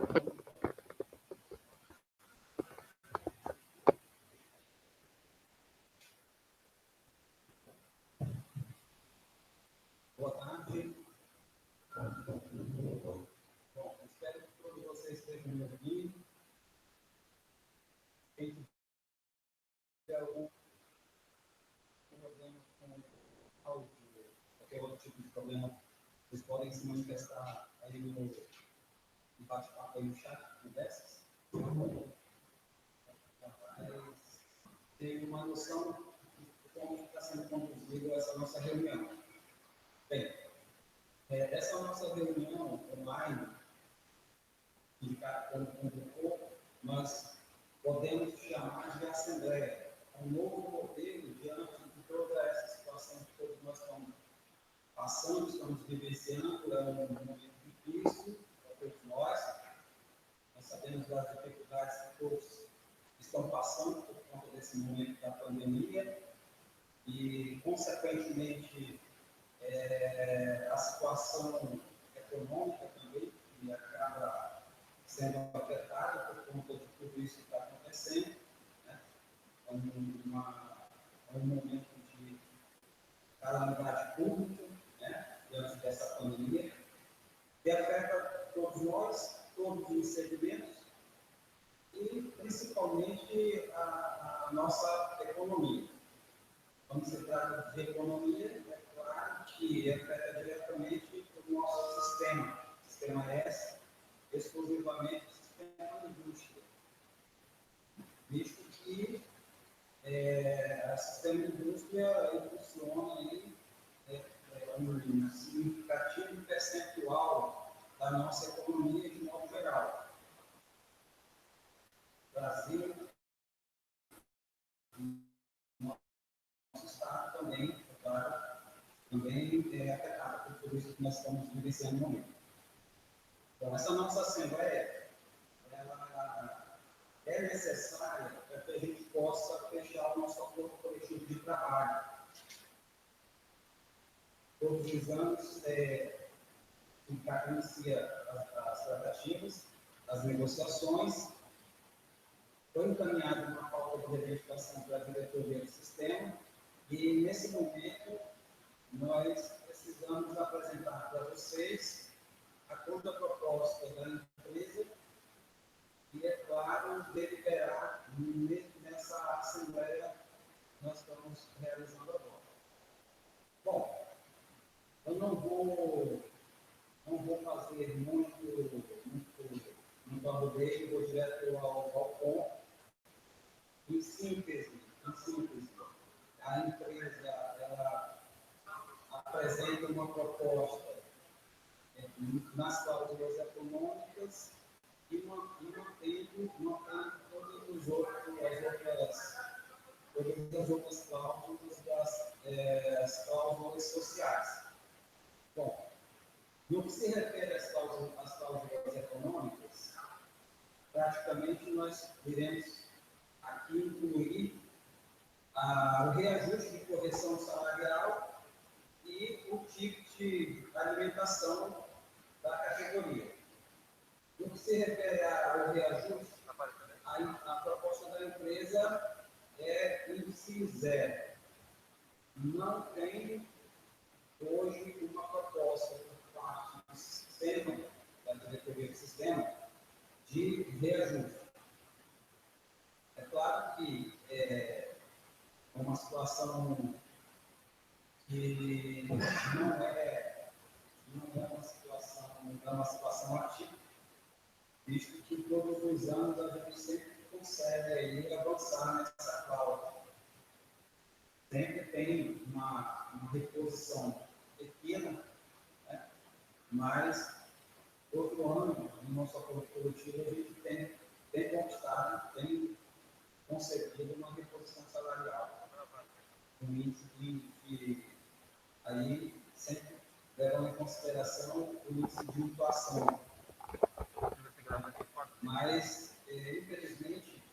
Speaker 5: Boa tarde. Bom, espero que todos vocês estejam me ouvindo. Quem tiver algum problema com áudio, qualquer outro tipo de problema, vocês podem se manifestar aí no bate-papo, aí no chat, conversas. Tem uma noção de como está sendo conduzida essa nossa reunião. Bem, essa nossa reunião online, que cada um convocou, nós podemos chamar de assembleia. É um novo modelo diante de toda essa situação que todos nós estamos passando, estamos vivenciando, é um momento difícil para todos nós. Nós sabemos das dificuldades que todos estão passando por conta desse momento da pandemia e, consequentemente, a situação econômica também, que acaba sendo afetada por conta de tudo isso que está acontecendo. Né? É um momento de calamidade pública, né? Diante dessa pandemia, que afeta todos nós, todos os segmentos e, principalmente, a nossa economia. Quando se trata de economia, é claro que afeta diretamente o nosso sistema S, exclusivamente o sistema da indústria, visto que o sistema de indústria funciona aí um significativo percentual da nossa economia de modo geral. O Brasil, nosso Estado também, claro, também é afetado por tudo isso que nós estamos vivenciando no momento. Então, essa nossa Assembleia, ela é necessária para que a gente possa fechar o nosso acordo coletivo de trabalho. Todos os anos, inicia as tratativas, as negociações. Foi encaminhada uma pauta de reivindicação para a diretoria do sistema e, nesse momento, nós precisamos apresentar para vocês a contraproposta da empresa e, é claro, deliberar nessa assembleia que nós estamos realizando agora. Bom, eu não vou fazer muito arrodeio, vou direto ao ponto. Em síntese, a empresa ela apresenta uma proposta nas cláusulas econômicas e mantendo todas as outras cláusulas das cláusulas sociais. Bom, no que se refere às cláusulas econômicas, praticamente nós iremos aqui incluir o reajuste de correção salarial e o ticket de alimentação da categoria. No que se refere ao reajuste, a proposta da empresa é índice zero. Não tem hoje uma proposta por parte do sistema, da diretoria do sistema, de reajuste. É claro que é uma situação que não é uma situação atípica, visto que todos os anos a gente sempre consegue aí avançar nessa cláusula. Sempre tem uma reposição pequena, né? Mas todo ano, no nosso acordo coletivo, a gente tem conquistado, tem conseguido uma reposição salarial, um índice de aí sempre levando em consideração o índice de inflação. Mas, infelizmente,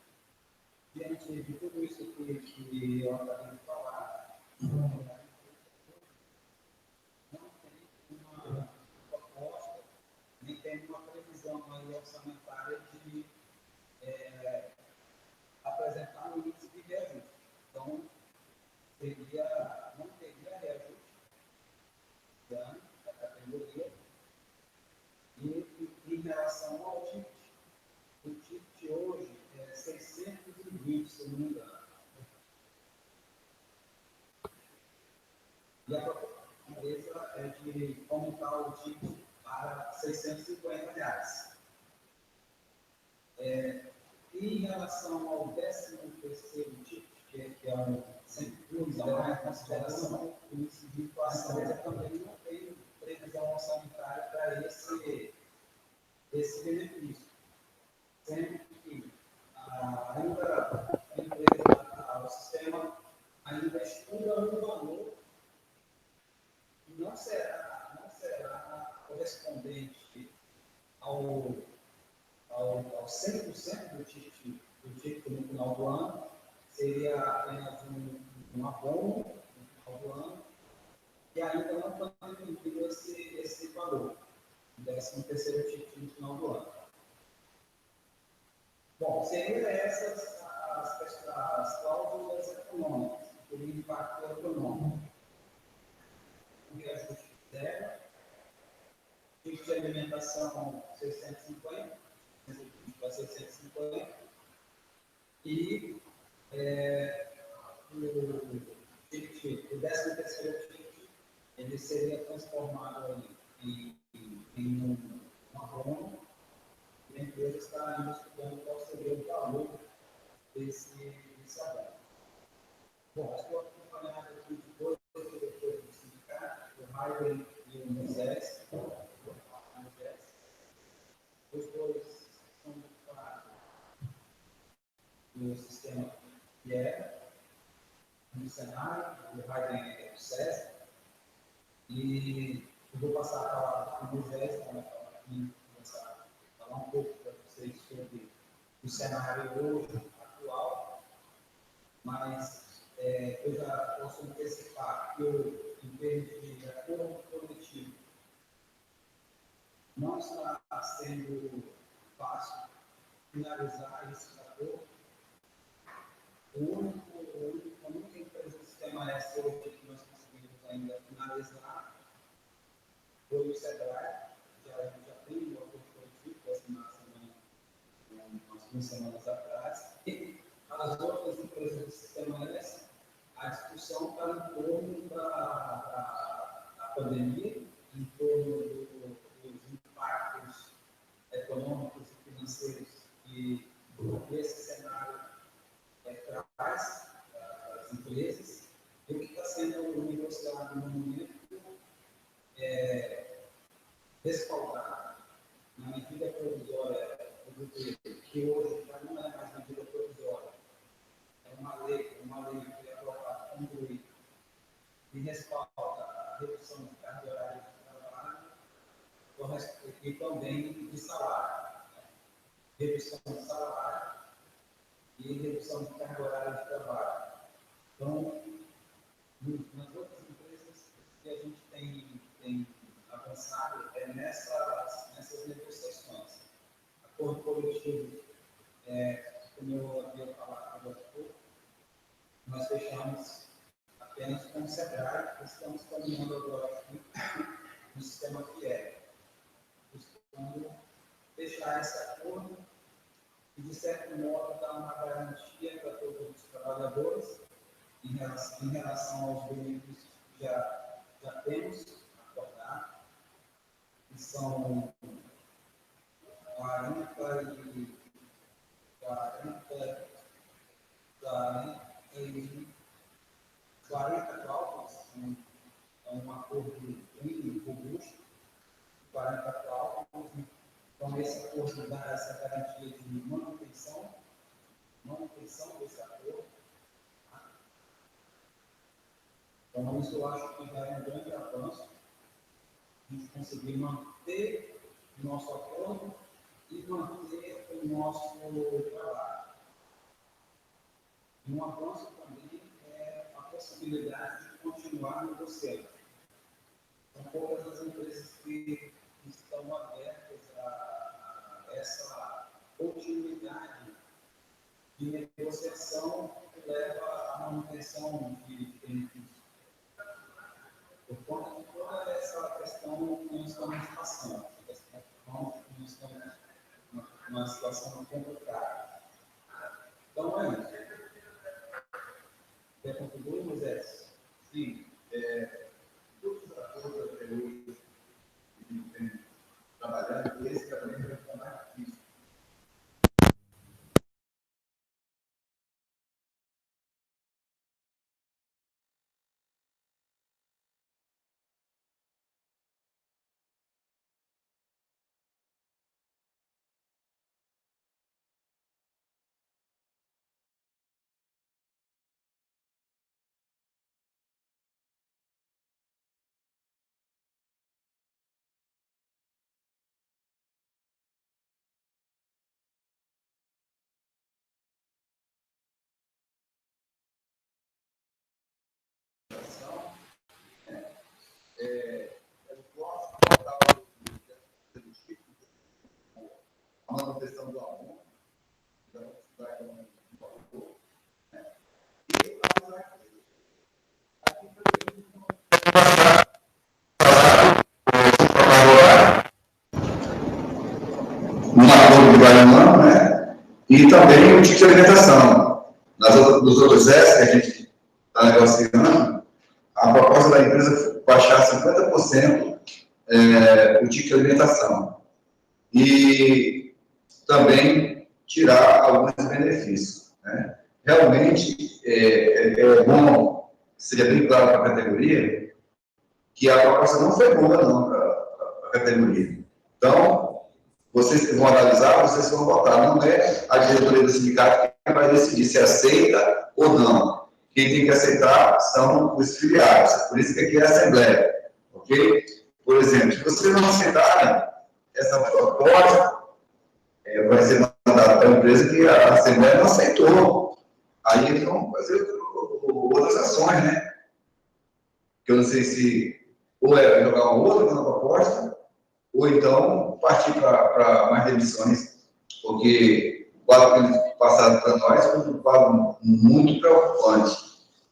Speaker 5: diante de tudo isso que eu acabei de falar, não tem uma proposta, nem tem uma previsão aí orçamentária E a proposta da empresa é de aumentar o ticket para R$ 650. Em relação ao 13º ticket, que é um sempre levar em consideração que a empresa também não tem previsão orçamentária para esse benefício. Sempre que ainda a empresa, o sistema ainda estuda um valor que não será correspondente ao 100% do ticket no final do ano, seria apenas um abono no final do ano, e ainda não foi definido esse valor, o 13º ticket no final do ano. Bom, seriam essas as cláusulas econômicas, o impacto econômico. O reajuste zero, ticket de alimentação 650, para 650, e o 13º ticket, ele seria transformado em um abono, e a empresa está ainda estudando qual seria o valor desse abono. Bom, estou acompanhado aqui de dois diretores do sindicato, o Raiden e o Moisés. Os dois são muito claros no sistema que é, no cenário, o Raiden é do SESC, e eu vou passar a palavra para o Moisés, para começar a falar um pouco para vocês sobre o cenário hoje, atual, mas eu já posso antecipar que eu, em termos de acordo coletivo, não está sendo fácil finalizar esse acordo. A única empresa do sistema S hoje que nós conseguimos ainda finalizar foi o Sebrae, já tem um acordo coletivo, umas 2 semanas atrás, e as outras empresas do sistema S, a discussão está em torno da pandemia, em torno dos impactos econômicos e financeiros que esse cenário traz às empresas, e o que está sendo negociado no momento é respaldar na medida provisória do governo, que hoje já não é mais medida provisória, é uma lei que é aprovada como lei, e respalda a redução de carga horária de trabalho e também de salário. Redução de salário e redução de carga horária de trabalho. Então, nas outras empresas que a gente tem avançado é nessas negociações. Acordo coletivo, como eu havia falado agora há pouco, nós fechamos apenas com o Sebrae, que estamos caminhando agora aqui no sistema que é, buscando fechar esse acordo e, de certo modo, dar uma garantia para todos os trabalhadores em relação aos benefícios que já temos acordado, que são 40 cláusulas, é um acordo bem robusto, 40 cláusulas. Então, esse acordo dá essa garantia de manutenção desse acordo. Então, isso eu acho que vai um grande avanço, a gente conseguir manter o nosso acordo e manter o nosso trabalho. E um avanço também é a possibilidade de continuar negociando. São poucas as empresas que estão abertas a essa continuidade de negociação que leva à manutenção de benefícios. Por conta de toda essa questão que nós estamos passando, nós estamos numa situação complicada. Então, é isso. Quer contribuir, Moisés?
Speaker 6: Sim. mesmo tipo de alimentação. Nos outros S que a gente está negociando, a proposta da empresa foi baixar 50% o ticket de alimentação. E também tirar alguns benefícios. Né? Realmente, é bom, seria bem claro para a categoria, que a proposta não foi boa, não, para a categoria. Então, vocês que vão analisar, vocês vão votar. Não é a diretoria do sindicato que vai decidir se aceita ou não. Quem tem que aceitar são os filiados. Por isso que aqui é a Assembleia. Ok? Por exemplo, se vocês não aceitarem essa proposta, vai ser mandado para a empresa que a Assembleia não aceitou. Aí eles vão fazer outras ações, né? Que eu não sei se ou é jogar uma outra na proposta, ou então partir para mais demissões, porque o quadro que eles passaram para nós foi um quadro muito preocupante.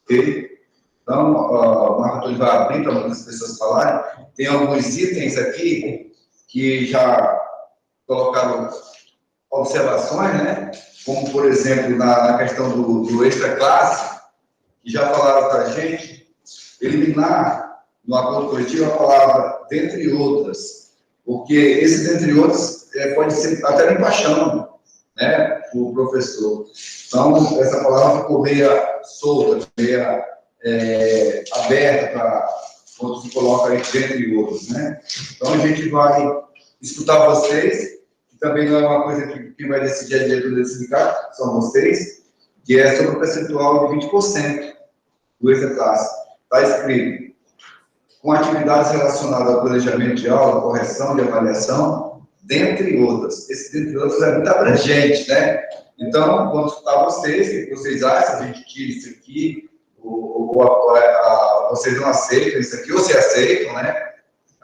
Speaker 6: Okay? Então, o Marco Antônio vai abrir para muitas pessoas falarem. Tem alguns itens aqui que já colocaram observações, né? Como, por exemplo, na questão do extra classe, que já falaram para a gente, eliminar no acordo coletivo a palavra dentre outras, porque esse dentre outros pode ser até nem paixão, né, o professor. Então, essa palavra ficou meia solta, meia aberta para quando se coloca aí dentre outros, né. Então, a gente vai escutar vocês, que também não é uma coisa que quem vai decidir a diretoria do sindicato, são vocês, que é sobre o percentual de 20% do extra classe. Está escrito com atividades relacionadas ao planejamento de aula, correção de avaliação, dentre outras. Esse dentre outras é muito abrangente, né? Então, vamos escutar vocês, o que vocês acham, a gente tira isso aqui, ou vocês não aceitam isso aqui, ou se aceitam, né?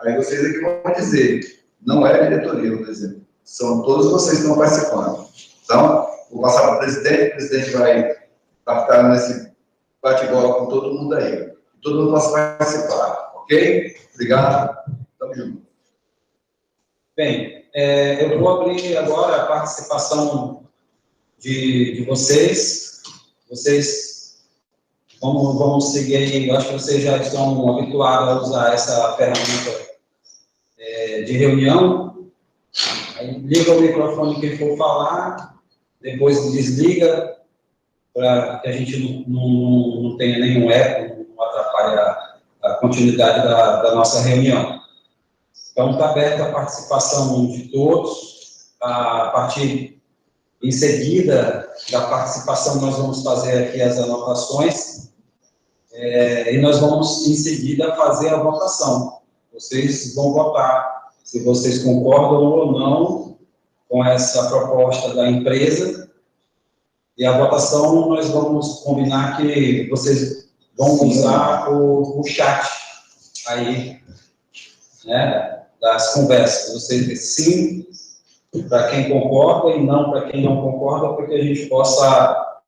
Speaker 6: Aí vocês aqui vão dizer, não é a diretoria, por exemplo, são todos vocês que estão participando. Então, vou passar para o presidente vai estar ficando nesse bate-bola com todo mundo aí. Todo mundo possa participar. Ok? Obrigado. Tamo junto.
Speaker 5: Bem, eu vou abrir agora a participação de vocês. Vocês vamos seguir aí, eu acho que vocês já estão habituados a usar essa ferramenta de reunião. Aí, liga o microfone quem for falar, depois desliga, para que a gente não tenha nenhum eco, não atrapalhe a continuidade da nossa reunião. Então, está aberta a participação de todos. A partir, em seguida da participação, nós vamos fazer aqui as anotações e nós vamos, em seguida, fazer a votação. Vocês vão votar se vocês concordam ou não com essa proposta da empresa. E a votação, nós vamos combinar que vocês vão usar o chat aí, né, das conversas. Você diz sim para quem concorda e não para quem não concorda, para que a gente possa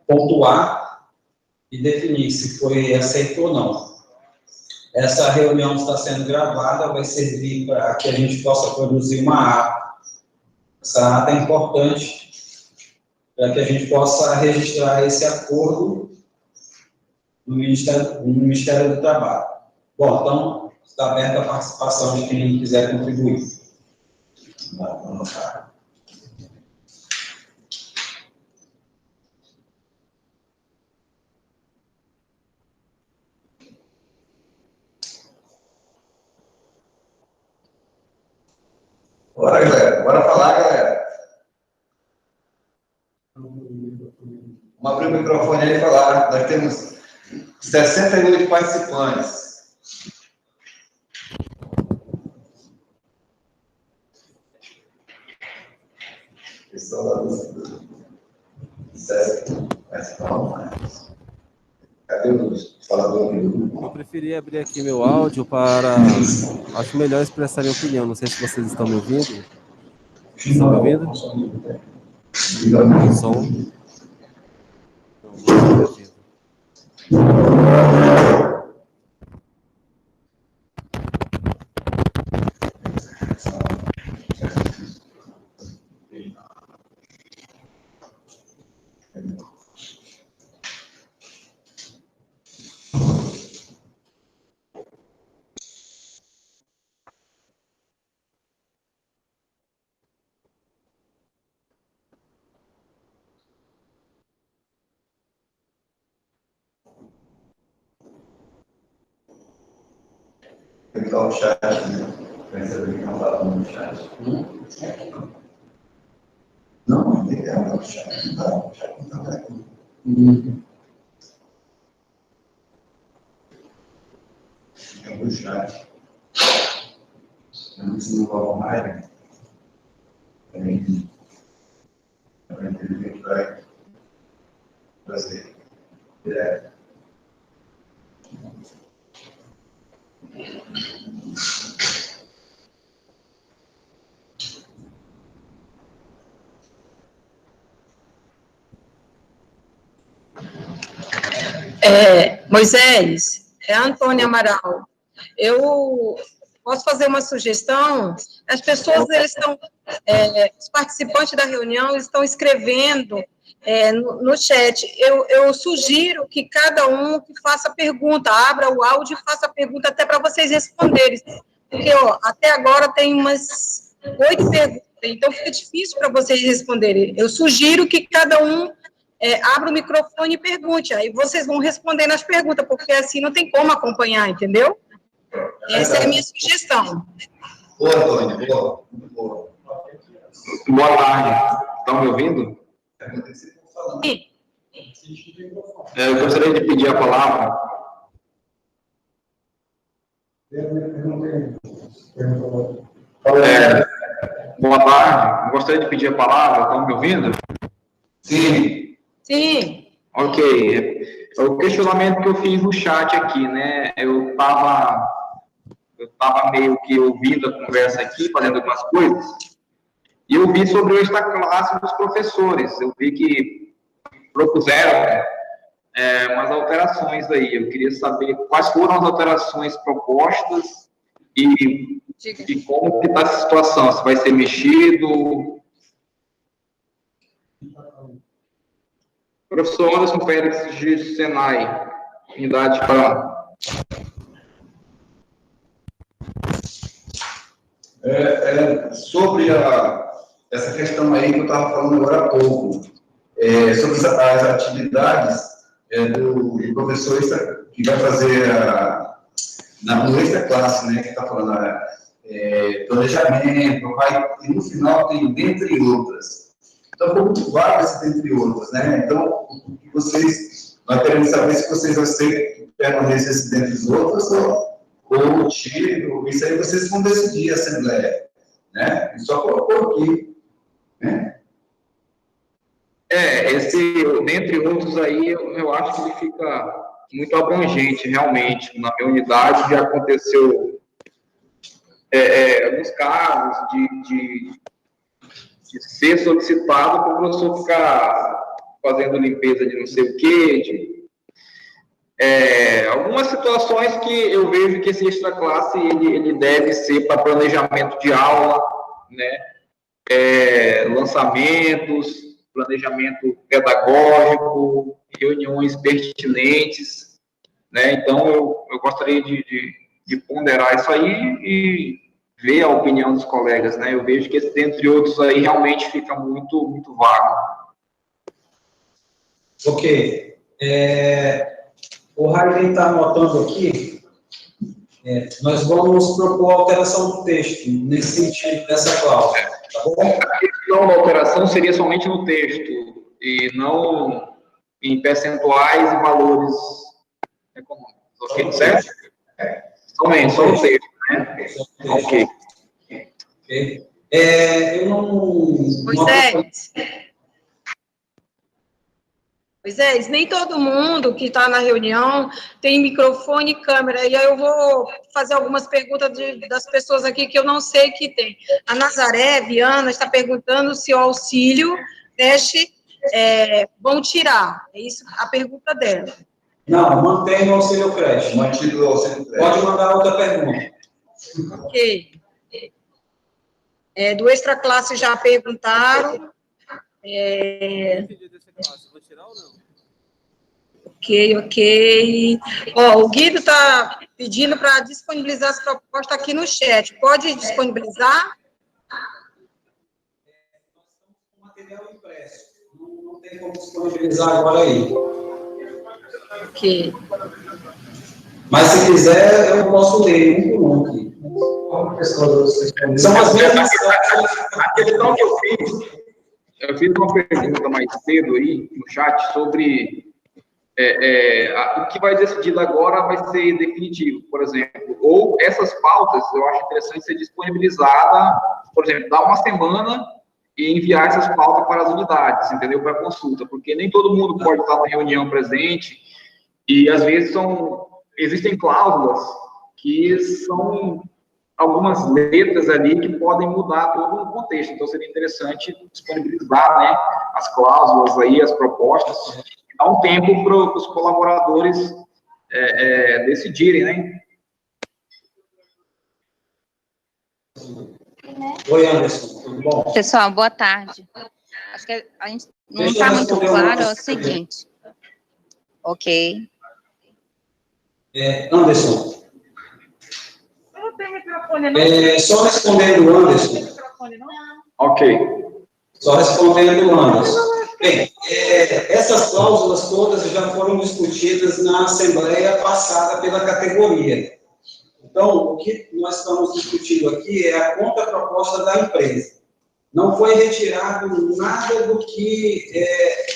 Speaker 5: pontuar e definir se foi aceito ou não. Essa reunião está sendo gravada, vai servir para que a gente possa produzir uma ata. Essa ata é importante para que a gente possa registrar esse acordo no Ministério do Trabalho. Bom, então, está aberta a participação de quem quiser contribuir. Vamos lá.
Speaker 6: Bora, galera. Bora falar, galera. Vamos abrir o microfone aí e falar. Nós temos 68 participantes. Pessoal lá do SESC. Cadê o falador aqui do grupo?
Speaker 1: Eu preferi abrir aqui meu áudio para... Acho melhor expressar minha opinião. Não sei se vocês estão me ouvindo. Estão me ouvindo? Som. Não estou me ouvindo.
Speaker 6: Tem que estar no chat, né? Para saber que não está no chat. Não, tem que estar no chat. Não está aqui. É no chat. Eu não sei se não vai mais. Também. Ele vai fazer direto.
Speaker 7: Moisés, é Antônia Amaral. Eu posso fazer uma sugestão? As pessoas, os participantes da reunião estão escrevendo no chat. Eu sugiro que cada um que faça pergunta, abra o áudio e faça pergunta até para vocês responderem. Porque, até agora tem umas 8 perguntas, então fica difícil para vocês responderem. Eu sugiro que cada um abra o microfone e pergunte, aí vocês vão responder nas perguntas, porque assim não tem como acompanhar, entendeu? Essa é a minha sugestão.
Speaker 6: Boa, Antônio, boa, muito boa.
Speaker 3: Boa tarde. Estão me ouvindo?
Speaker 7: Sim.
Speaker 3: Eu gostaria de pedir a palavra. Boa tarde. Eu gostaria de pedir a palavra. Estão me ouvindo?
Speaker 6: Sim.
Speaker 7: Sim.
Speaker 3: Ok. O questionamento que eu fiz no chat aqui, né? Eu estava meio que ouvindo a conversa aqui, fazendo algumas coisas, e eu vi sobre esta classe dos professores. Eu vi que propuseram umas alterações aí. Eu queria saber quais foram as alterações propostas e como que está essa situação, se vai ser mexido. Professor Anderson Félix de Senai, unidade para...
Speaker 6: Sobre essa questão aí que eu estava falando agora há pouco, sobre as atividades do professor que vai fazer no extra classe, né, que está falando planejamento, e no final tem dentre outras. Então, foi muito vago esse dentre outras, né? Então, nós queremos saber se vocês aceitam que permaneça esse dentre os outros ou tiro, isso aí vocês vão decidir a Assembleia, né? E só colocou aqui, né?
Speaker 3: Esse, dentre outros aí, eu acho que ele fica muito abrangente, realmente. Na minha unidade já aconteceu alguns casos de ser solicitado para o professor ficar fazendo limpeza de não sei o quê, algumas situações que eu vejo que esse extra classe ele deve ser para planejamento de aula, né? Lançamentos, planejamento pedagógico, reuniões pertinentes, né? Então eu gostaria de ponderar isso aí e ver a opinião dos colegas, né? Eu vejo que esse, dentre outros aí, realmente fica muito, muito vago.
Speaker 5: Ok. O Raiden está anotando aqui, nós vamos propor alteração do texto, nesse sentido, dessa cláusula, tá bom?
Speaker 3: A questão da alteração seria somente no texto, e não em percentuais e valores econômicos, ok? Certo? Somente, só no texto, né? Ok.
Speaker 5: Eu não...
Speaker 7: Moisés, nem todo mundo que está na reunião tem microfone e câmera, e aí eu vou fazer algumas perguntas das pessoas aqui que eu não sei que tem. A Nazaré Viana está perguntando se o auxílio creche vão tirar. É isso a pergunta dela.
Speaker 5: Não, mantém o auxílio creche.
Speaker 6: Mantido o auxílio creche.
Speaker 5: Pode mandar outra pergunta.
Speaker 7: Ok. Do extra classe já perguntaram. Ok. O Guido está pedindo para disponibilizar as propostas aqui no chat. Pode disponibilizar?
Speaker 5: Nós estamos com material impresso. Não tem como disponibilizar agora aí.
Speaker 7: Ok.
Speaker 5: Mas se quiser, eu posso ler um por um aqui. São as mesmas
Speaker 3: A questão que eu fiz uma pergunta mais cedo aí no chat sobre o que vai decidido agora vai ser definitivo, por exemplo, ou essas pautas, eu acho interessante ser disponibilizada, por exemplo, dar uma semana e enviar essas pautas para as unidades, entendeu? Para consulta, porque nem todo mundo pode estar na reunião presente e às vezes existem cláusulas que são algumas letras ali que podem mudar todo o contexto, então seria interessante disponibilizar, né, as cláusulas aí, as propostas, dar um tempo para os colaboradores decidirem, né?
Speaker 5: Oi, Anderson, tudo bom?
Speaker 8: Pessoal, boa tarde. Acho que a gente não está muito claro, é o seguinte. Ok.
Speaker 5: Anderson. Só respondendo o Anderson.
Speaker 3: Ok.
Speaker 5: Só respondendo o Anderson. Bem, essas cláusulas todas já foram discutidas na Assembleia passada pela categoria. Então, o que nós estamos discutindo aqui é a contraproposta da empresa. Não foi retirado nada do que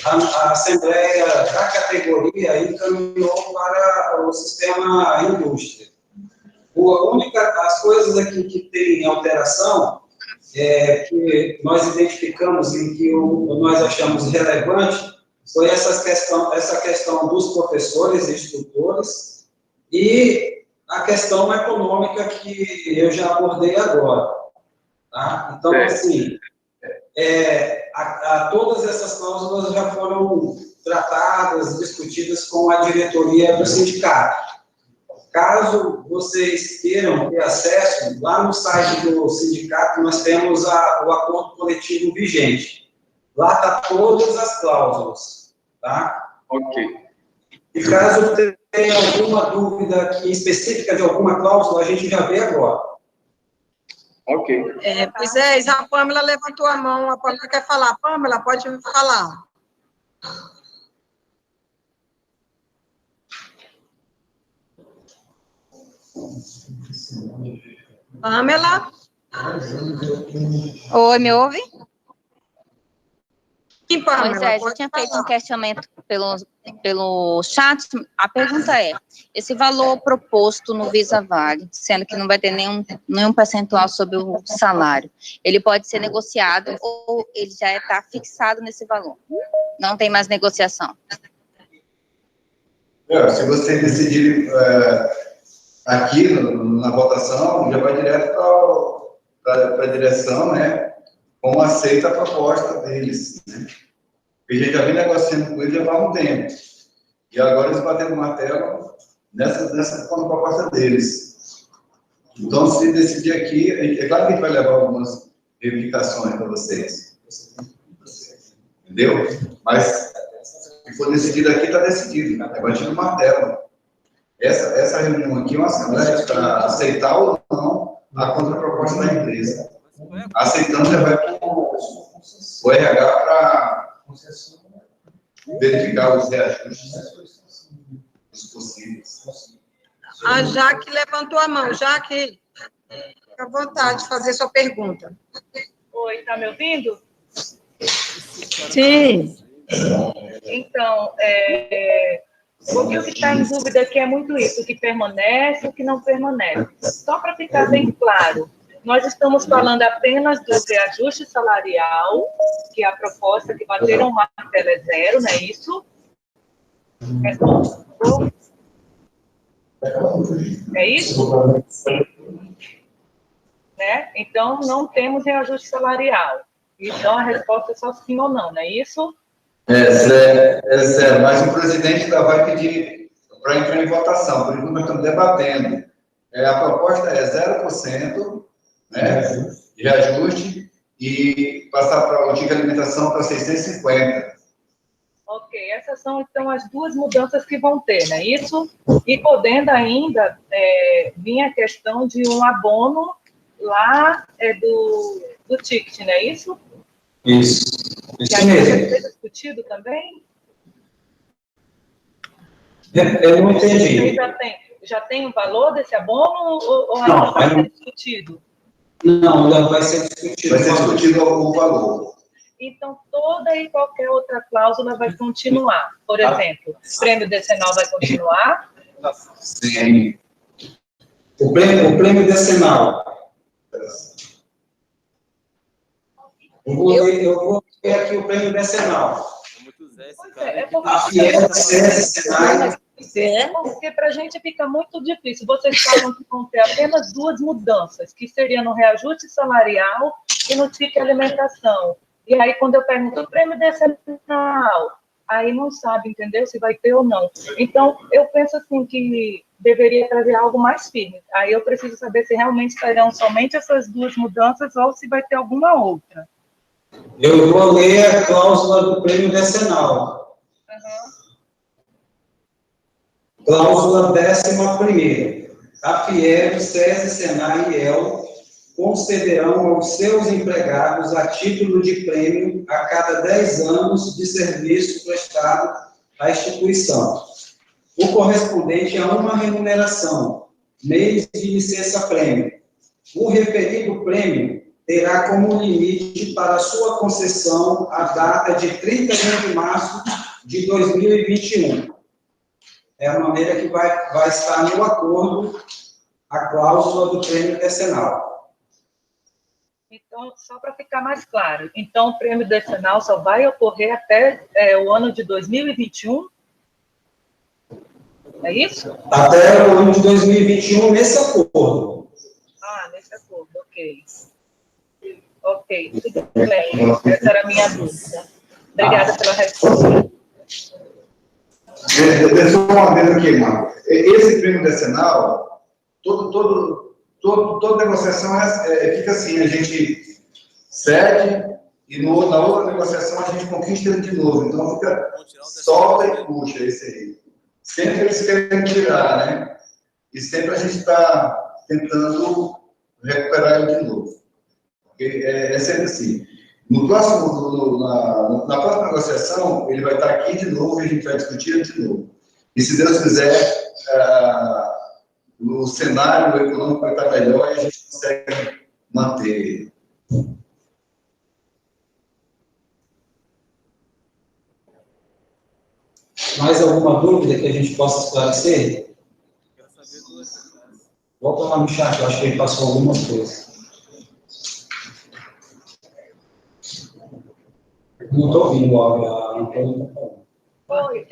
Speaker 5: a Assembleia da categoria encaminhou para o sistema indústria. As coisas aqui que tem alteração, que nós identificamos e que nós achamos relevante, foi essa questão dos professores e instrutores e a questão econômica que eu já abordei agora. Tá? Então, assim, todas essas cláusulas já foram tratadas, discutidas com a diretoria do sindicato. Caso vocês queiram ter acesso, lá no site do sindicato nós temos o acordo coletivo vigente. Lá está todas as cláusulas, tá?
Speaker 3: Ok.
Speaker 5: E caso tenha alguma dúvida aqui específica de alguma cláusula, a gente já vê agora.
Speaker 3: Ok.
Speaker 7: Moisés, a Pâmela levantou a mão, a Pâmela quer falar. Pâmela, pode falar. Pâmela?
Speaker 8: Oi, me ouve?
Speaker 7: Sim, Pâmela,
Speaker 8: Moisés, eu
Speaker 7: pode
Speaker 8: tinha
Speaker 7: falar.
Speaker 8: feito um questionamento pelo chat. A pergunta é, esse valor proposto no Visa Vale, sendo que não vai ter nenhum percentual sobre o salário, ele pode ser negociado ou ele já está fixado nesse valor? Não tem mais negociação?
Speaker 6: Se você decidir aqui na votação, já vai direto para a direção, né? Como aceita a proposta deles, né? Porque a gente já vem negociando com eles já há um tempo. E agora eles bateram o martelo nessa proposta deles. Então, se decidir aqui, é claro que a gente vai levar algumas verificações para vocês. Entendeu? Mas, se for decidido aqui, está decidido. É batido o martelo. Essa reunião aqui é uma assembleia para aceitar ou não a contraproposta da empresa. Aceitando, já vai para o RH para verificar os reajustes, os possíveis.
Speaker 7: A Jaque levantou a mão. Jaque, fica à vontade de fazer sua pergunta.
Speaker 9: Oi, está me ouvindo?
Speaker 7: Sim.
Speaker 9: Então, o que está em dúvida aqui é muito isso, o que permanece e o que não permanece. Só para ficar bem claro, nós estamos falando apenas do reajuste salarial, que é a proposta que bateram o martelo é zero, não é isso? É isso? Né? Então, não temos reajuste salarial. Então, a resposta é só sim ou não, não é isso?
Speaker 6: Zero, mas o presidente ainda vai pedir para entrar em votação, por enquanto nós estamos debatendo. A proposta é 0%, né, de reajuste e passar para o ticket de alimentação para 650.
Speaker 9: Ok, essas são, então, as duas mudanças que vão ter, não é isso? E podendo ainda vir a questão de um abono lá do ticket, não é isso?
Speaker 5: Isso
Speaker 9: Que aí
Speaker 5: mesmo.
Speaker 9: vai ser discutido também?
Speaker 5: Eu não entendi.
Speaker 9: Já tem um valor desse abono ou ainda
Speaker 5: Não,
Speaker 9: vai ser discutido?
Speaker 5: Não, ainda vai ser discutido.
Speaker 6: Vai ser discutido o valor.
Speaker 9: Então, toda e qualquer outra cláusula vai continuar. Por exemplo, o prêmio decenal vai continuar?
Speaker 5: Sim. O prêmio decenal. Eu vou ler aqui o prêmio decenal. A Fiel, SESI, Senai.
Speaker 9: Porque para a gente fica muito difícil. Vocês falam que vão ter apenas 2 mudanças, que seria no reajuste salarial e no ticket alimentação. E aí, quando eu pergunto o prêmio decenal, aí não sabe, entendeu? Se vai ter ou não. Então, eu penso assim que deveria trazer algo mais firme. Aí eu preciso saber se realmente serão somente essas 2 mudanças ou se vai ter alguma outra.
Speaker 5: Eu vou ler a cláusula do prêmio decenal. Cláusula 11ª. A Fiel, SESI, Senai e EL concederão aos seus empregados a título de prêmio a cada 10 anos de serviço prestado à instituição, o correspondente a uma remuneração, mês de licença-prêmio. O referido prêmio terá como limite para sua concessão a data de 31 de março de 2021. É a maneira que vai estar no acordo a cláusula do prêmio decenal.
Speaker 9: Então, só para ficar mais claro, então o prêmio decenal só vai ocorrer até o ano de 2021? É isso?
Speaker 5: Até o ano de 2021, nesse acordo.
Speaker 9: Ah, nesse acordo, ok. Ok, tudo bem. Essa era a minha dúvida. Obrigada pela resposta.
Speaker 6: Deixa eu uma vez aqui, Marco. Esse prêmio decenal, toda negociação fica assim, a gente cede e na outra negociação a gente conquista ele de novo. Então fica solta e puxa esse aí. Sempre eles querem tirar, né? E sempre a gente está tentando recuperar ele de novo. Porque é sempre assim. No próximo, na próxima negociação, ele vai estar aqui de novo e a gente vai discutir ele de novo. E se Deus quiser, o cenário econômico vai estar melhor e a gente consegue manter ele.
Speaker 5: Mais alguma dúvida que a gente possa esclarecer? Volta lá no chat, eu acho que ele passou algumas coisas. Não estou ouvindo,
Speaker 7: A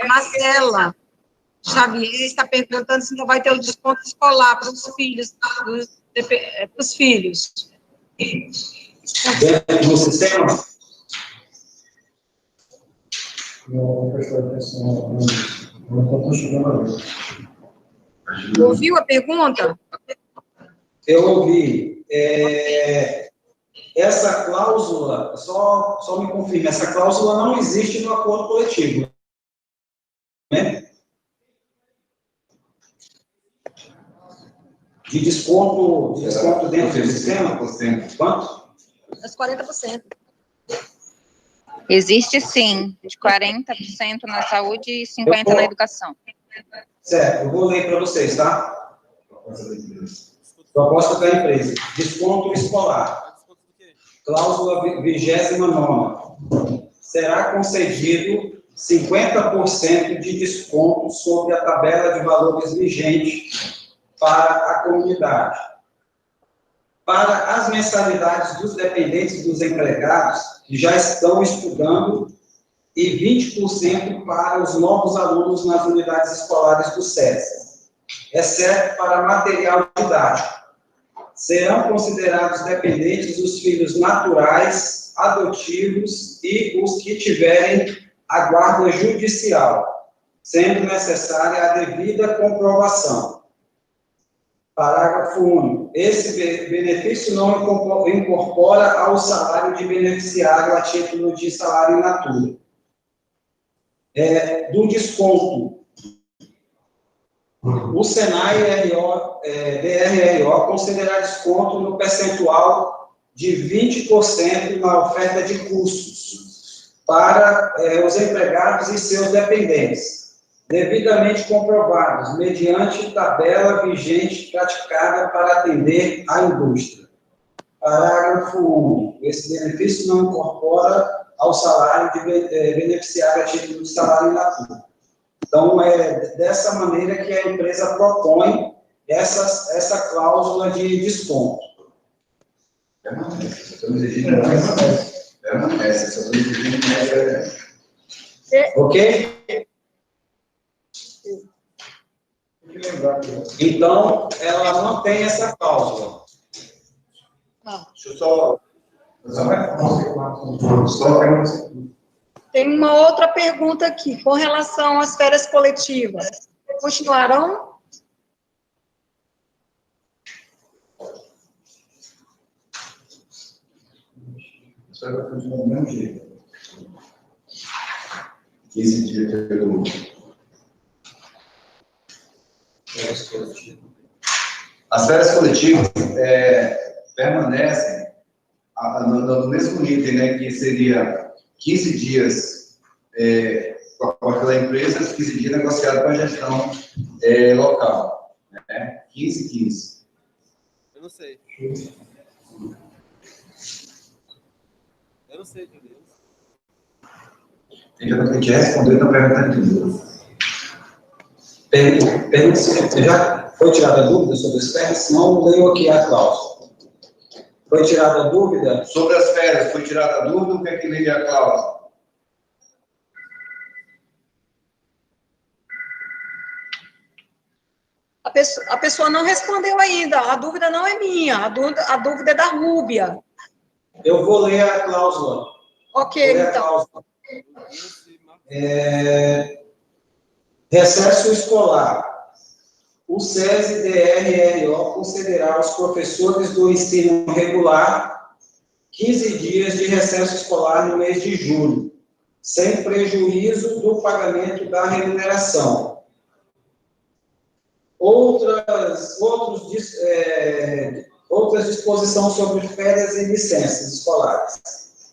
Speaker 7: Marcela Xavier está perguntando se não vai ter o desconto escolar para os filhos, para os filhos.
Speaker 5: Dentro do sistema?
Speaker 7: Ouviu a pergunta?
Speaker 5: Eu ouvi. Essa cláusula, só me confirme, essa cláusula não existe no acordo coletivo, né? De desconto dentro do sistema? Quanto?
Speaker 7: Os 40%.
Speaker 8: Existe sim, de 40% na saúde e 50% na educação.
Speaker 5: Certo, eu vou ler para vocês, tá? Proposta da empresa. Desconto escolar. Cláusula 29ª. Será concedido 50% de desconto sobre a tabela de valores vigente para a comunidade. Para as mensalidades dos dependentes dos empregados que já estão estudando e 20% para os novos alunos nas unidades escolares do SESI, exceto para material didático. Serão considerados dependentes os filhos naturais, adotivos e os que tiverem a guarda judicial, sendo necessária a devida comprovação. Parágrafo único. Esse benefício não incorpora ao salário de beneficiário a título de salário in natura. Do desconto. O Senai DRRO considerará desconto no percentual de 20% na oferta de cursos para os empregados e seus dependentes, devidamente comprovados, mediante tabela vigente praticada para atender à indústria. Parágrafo 1. Esse benefício não incorpora ao salário de beneficiário a título de salário in natura. Então, é dessa maneira que a empresa propõe essa cláusula de desconto. Ok? Então, ela não tem essa cláusula.
Speaker 6: Deixa eu só...
Speaker 7: Tem uma outra pergunta aqui, com relação às férias coletivas. Continuarão?
Speaker 6: Isso vai continuar do mesmo jeito. 15 dias pelo... As férias coletivas permanecem no mesmo item, né, que seria 15 dias com aquela empresa, 15 dias negociado com a gestão local. Né? 15.
Speaker 1: Eu não sei, Juliano.
Speaker 6: A gente respondeu, está perguntando de novo.
Speaker 5: Já foi tirada a dúvida sobre as férias? Não leio aqui a cláusula. Foi tirada a dúvida?
Speaker 6: Sobre as férias, foi tirada a dúvida, o que é que lê a cláusula?
Speaker 7: A pessoa não respondeu ainda, a dúvida não é minha, a dúvida é da Rúbia.
Speaker 5: Eu vou ler a cláusula.
Speaker 7: Ok, então.
Speaker 5: Recesso escolar. O SESI-DRRO concederá aos professores do ensino regular 15 dias de recesso escolar no mês de julho, sem prejuízo do pagamento da remuneração. Outras disposições sobre férias e licenças escolares.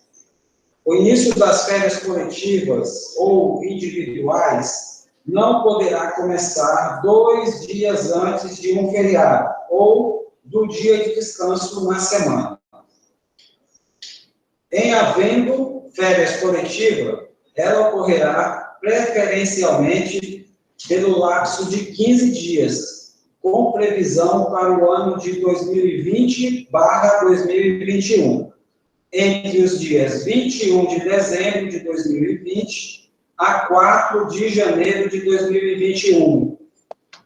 Speaker 5: O início das férias coletivas ou individuais não poderá começar 2 dias antes de um feriado ou do dia de descanso na semana. Em havendo férias coletivas, ela ocorrerá preferencialmente pelo lapso de 15 dias, com previsão para o ano de 2020/2021, entre os dias 21 de dezembro de 2020 a 4 de janeiro de 2021.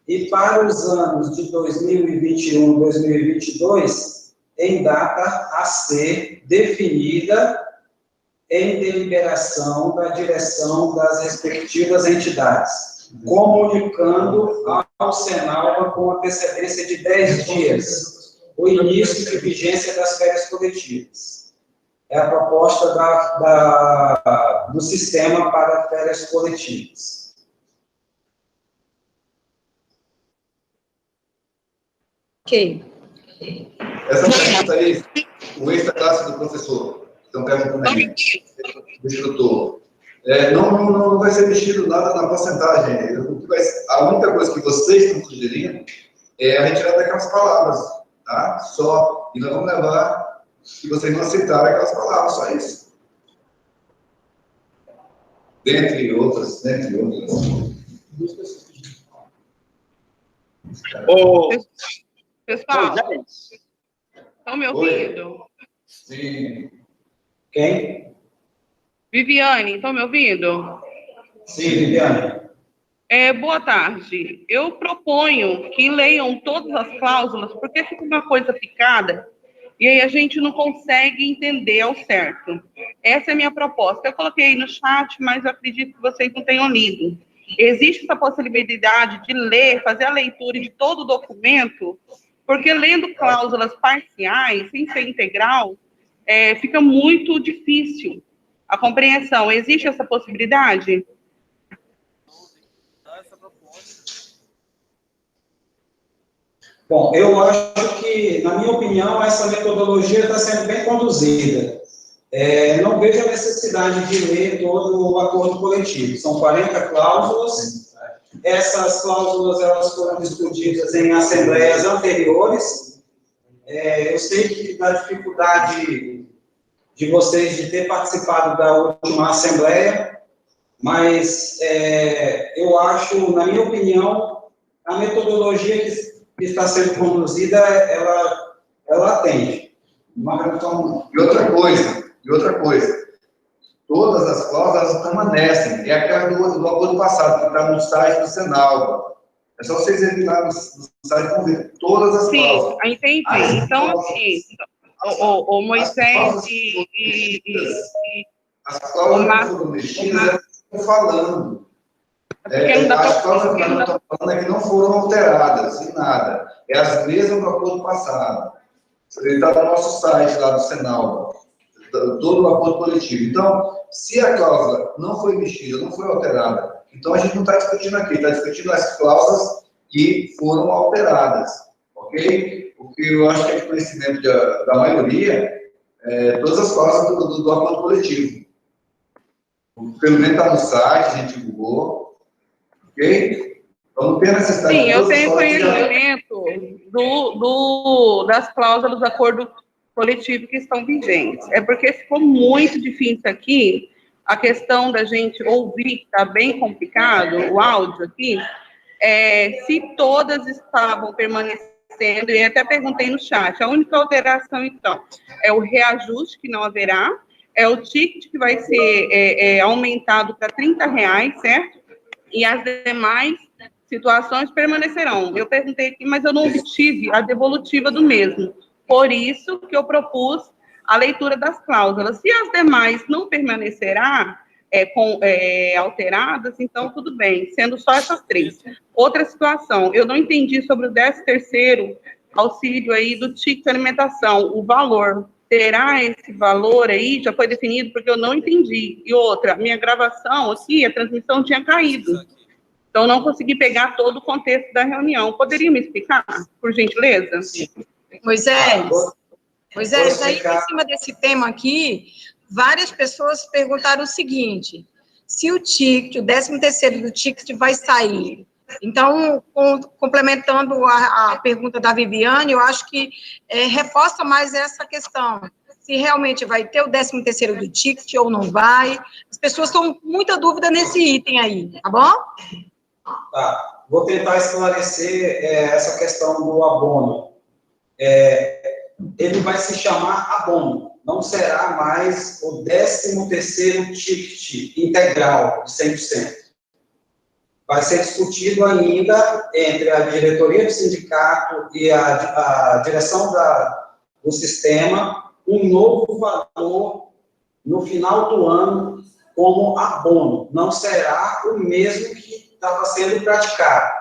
Speaker 5: E para os anos de 2021 e 2022, em data a ser definida em deliberação da direção das respectivas entidades, comunicando ao Senalva com antecedência de 10 dias o início de vigência das férias coletivas. É a proposta do sistema para férias coletivas.
Speaker 7: Ok.
Speaker 6: Essa pergunta aí, o extra-classe do professor, estão perguntando aí, do instrutor. Não vai ser mexido nada na porcentagem. A única coisa que vocês estão sugerindo é a retirada daquelas palavras, tá? Só. E nós vamos levar, se vocês não aceitarem aquelas palavras, só isso. Dentre outras.
Speaker 10: Pessoal, estão me ouvindo?
Speaker 6: Sim.
Speaker 5: Quem?
Speaker 10: Viviane, estão me ouvindo?
Speaker 5: Sim, Viviane.
Speaker 10: Boa tarde. Eu proponho que leiam todas as cláusulas, porque fica uma coisa picada, e aí a gente não consegue entender ao certo. Essa é a minha proposta. Eu coloquei no chat, mas eu acredito que vocês não tenham lido. Existe essa possibilidade de ler, fazer a leitura de todo o documento, porque lendo cláusulas parciais, sem ser integral, fica muito difícil a compreensão. Existe essa possibilidade?
Speaker 5: Bom, eu acho que, na minha opinião, essa metodologia está sendo bem conduzida. Não vejo a necessidade de ler todo o acordo coletivo. São 40 cláusulas, essas cláusulas elas foram discutidas em assembleias anteriores. Eu sei que da dificuldade de vocês de ter participado da última assembleia, mas eu acho, na minha opinião, a metodologia que está sendo conduzida, ela atende.
Speaker 6: E outra coisa, todas as cláusulas permanecem, é aquela do acordo passado, que está no site do Senalva. É só vocês irem lá no site e vão ver todas as cláusulas.
Speaker 10: Sim, entendi. Então, assim, o Moisés
Speaker 6: as cláusulas que foram mexidas, estão falando. As cláusulas que nós estamos falando é que não foram alteradas, em nada. É as mesmas do acordo passado. Ele está no nosso site lá do Senalva, todo o acordo coletivo. Então, se a cláusula não foi mexida, não foi alterada, então a gente não está discutindo aqui, está discutindo as cláusulas que foram alteradas, ok? Porque eu acho que é de conhecimento da maioria, todas as cláusulas do acordo coletivo. Pelo menos está no site, a gente divulgou, ok? Então, não tem necessidade.
Speaker 10: Sim, eu tenho conhecimento das cláusulas do acordo coletivo que estão vigentes. É porque ficou muito difícil aqui, a questão da gente ouvir, está bem complicado, o áudio aqui, se todas estavam permanecendo, e até perguntei no chat, a única alteração, então, é o reajuste, que não haverá, é o ticket que vai ser aumentado para R$30, certo? E as demais situações permanecerão. Eu perguntei aqui, mas eu não obtive a devolutiva do mesmo. Por isso que eu propus a leitura das cláusulas. Se as demais não permanecerá alteradas, então tudo bem, sendo só essas 3. Outra situação, eu não entendi sobre o 13º auxílio aí do ticket de alimentação, o valor. Terá esse valor aí? Já foi definido? Porque eu não entendi. E outra, minha gravação aqui, a transmissão tinha caído. Então, não consegui pegar todo o contexto da reunião. Poderia me explicar, por gentileza?
Speaker 5: Sim.
Speaker 7: Moisés, aí em cima desse tema aqui, várias pessoas perguntaram o seguinte: se o ticket, o 13º do ticket vai sair. Então, complementando a pergunta da Viviane, eu acho que reforça mais essa questão. Se realmente vai ter o 13º do ticket ou não vai. As pessoas estão com muita dúvida nesse item aí, tá bom?
Speaker 5: Tá, vou tentar esclarecer essa questão do abono. Ele vai se chamar abono, não será mais o 13º ticket integral de 100%. Vai ser discutido ainda entre a diretoria do sindicato e a direção do sistema um novo valor no final do ano como abono. Não será o mesmo que estava sendo praticado.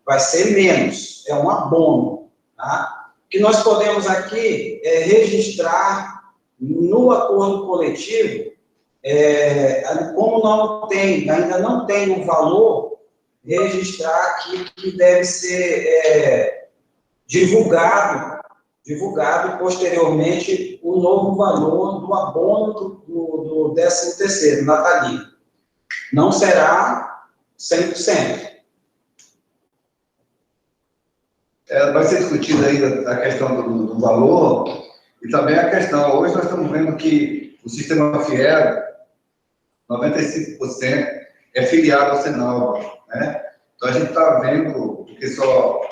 Speaker 5: Vai ser menos, é um abono. Tá? O que nós podemos aqui registrar no acordo coletivo, como ainda não tem um valor, registrar aqui que deve ser divulgado posteriormente o novo valor do abono do 13º natalino. Não será 100%.
Speaker 6: Vai ser discutida aí a questão do valor e também a questão, hoje nós estamos vendo que o sistema Fiel, 95% é filiado ao Senalva, né? Então a gente está vendo que só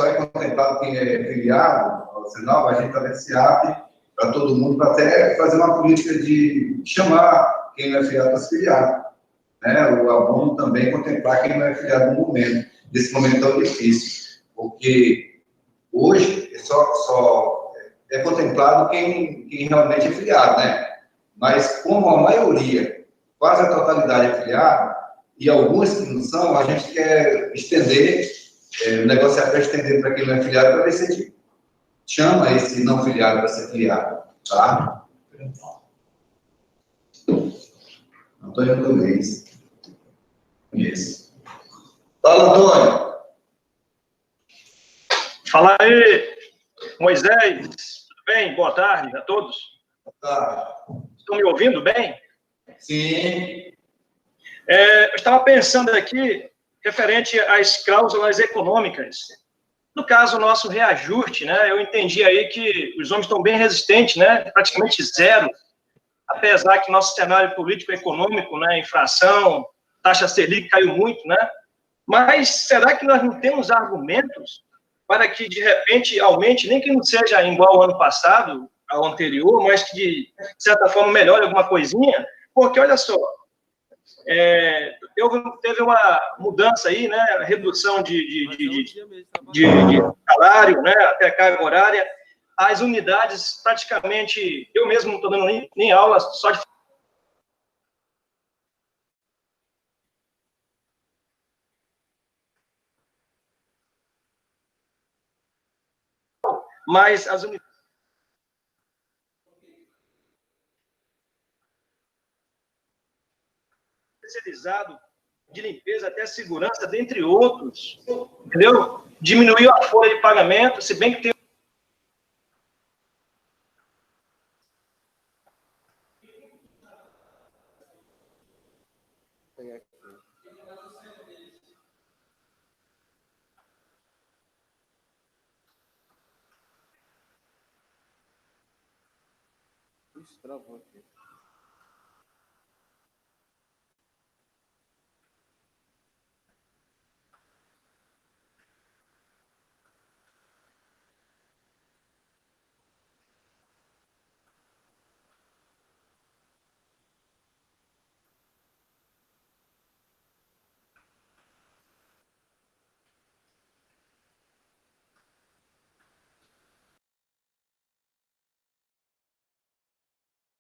Speaker 6: é contemplado quem é filiado ao Senalva, a gente está vendo se abre para todo mundo, para até fazer uma política de chamar quem não é filiado para se filiar, né? O abono também contemplar quem não é filiado no momento, nesse momento tão difícil, porque hoje só é contemplado quem realmente é filiado, né? Mas como a maioria, quase a totalidade é filiado, e alguns que não são, a gente quer estender, o negócio é para estender para quem não é filiado, para ver se a gente chama esse não filiado para ser filiado, tá? Antônio Domingos. Isso. Fala, Antônio.
Speaker 11: Fala aí, Moisés. Tudo bem? Boa tarde a todos.
Speaker 6: Tá.
Speaker 11: Estão me ouvindo bem?
Speaker 6: Sim.
Speaker 11: Eu estava pensando aqui, referente às cláusulas econômicas. No caso, o nosso reajuste, né, eu entendi aí que os homens estão bem resistentes, né, praticamente zero, apesar que nosso cenário político e econômico, né, inflação, taxa Selic caiu muito, né, mas será que nós não temos argumentos para que, de repente, aumente, nem que não seja igual ao ano passado, ao anterior, mas que, de certa forma, melhore alguma coisinha? Porque, olha só, teve uma mudança aí, né, redução de salário, né, até carga horária, as unidades praticamente, eu mesmo não estou dando nem aula, só de mas as unidades especializado de limpeza até segurança, dentre outros, entendeu? Diminuiu a folha de pagamento, se bem que tem
Speaker 1: Travou aqui.